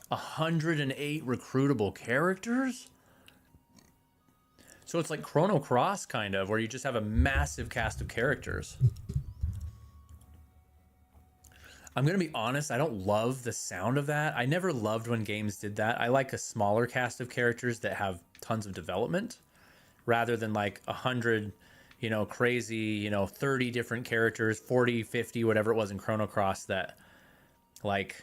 108 recruitable characters? So it's like Chrono Cross, kind of, where you just have a massive cast of characters. I'm going to be honest, I don't love the sound of that. I never loved when games did that. I like a smaller cast of characters that have tons of development, rather than like 100, you know, crazy, you know, 30 different characters, 40, 50, whatever it was in Chrono Cross that, like,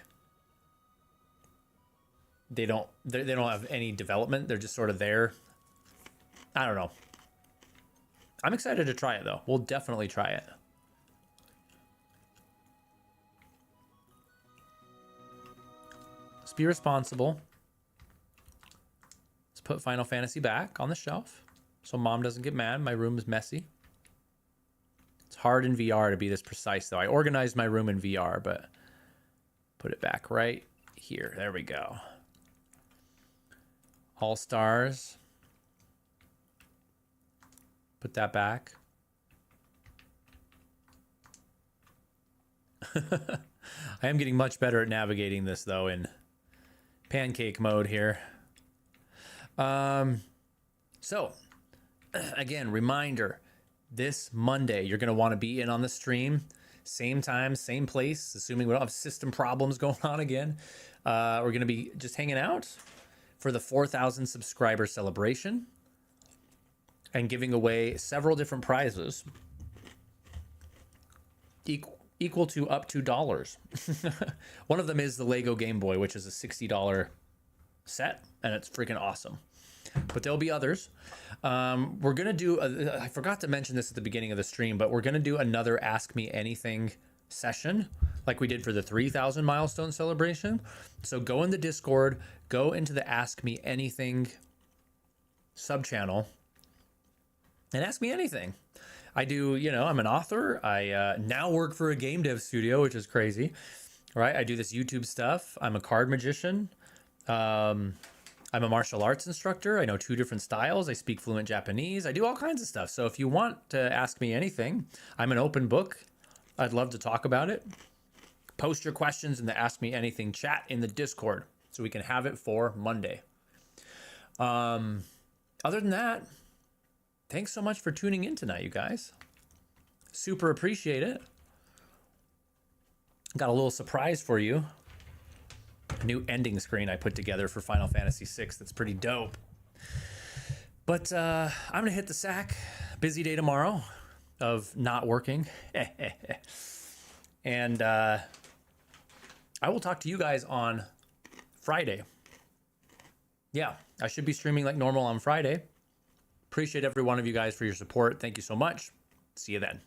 they don't have any development. They're just sort of there. I don't know. I'm excited to try it, though. We'll definitely try it. Let's be responsible. Let's put Final Fantasy back on the shelf so Mom doesn't get mad. My room is messy. It's hard in VR to be this precise, though. I organized my room in VR, but put it back right here. There we go. All Stars. Put that back. I am getting much better at navigating this, though, in pancake mode here. So, again, reminder, this Monday, you're going to want to be in on the stream. Same time, same place, assuming we don't have system problems going on again. We're going to be just hanging out for the 4,000 subscriber celebration and giving away several different prizes equal to up to dollars. One of them is the Lego Game Boy, which is a $60 set, and it's freaking awesome. But there'll be others. We're going to do, I forgot to mention this at the beginning of the stream, but we're going to do another Ask Me Anything session like we did for the 3,000 milestone celebration. So go in the Discord, go into the Ask Me Anything sub-channel, and ask me anything. I do, you know, I'm an author. I now work for a game dev studio, which is crazy, right? I do this YouTube stuff. I'm a card magician. I'm a martial arts instructor. I know 2 different styles. I speak fluent Japanese. I do all kinds of stuff. So if you want to ask me anything, I'm an open book. I'd love to talk about it. Post your questions in the Ask Me Anything chat in the Discord so we can have it for Monday. Other than that, thanks so much for tuning in tonight, you guys. Super appreciate it. Got a little surprise for you. A new ending screen I put together for Final Fantasy VI that's pretty dope. But I'm going to hit the sack. Busy day tomorrow of not working. And I will talk to you guys on Friday. Yeah, I should be streaming like normal on Friday. Appreciate every one of you guys for your support. Thank you so much. See you then.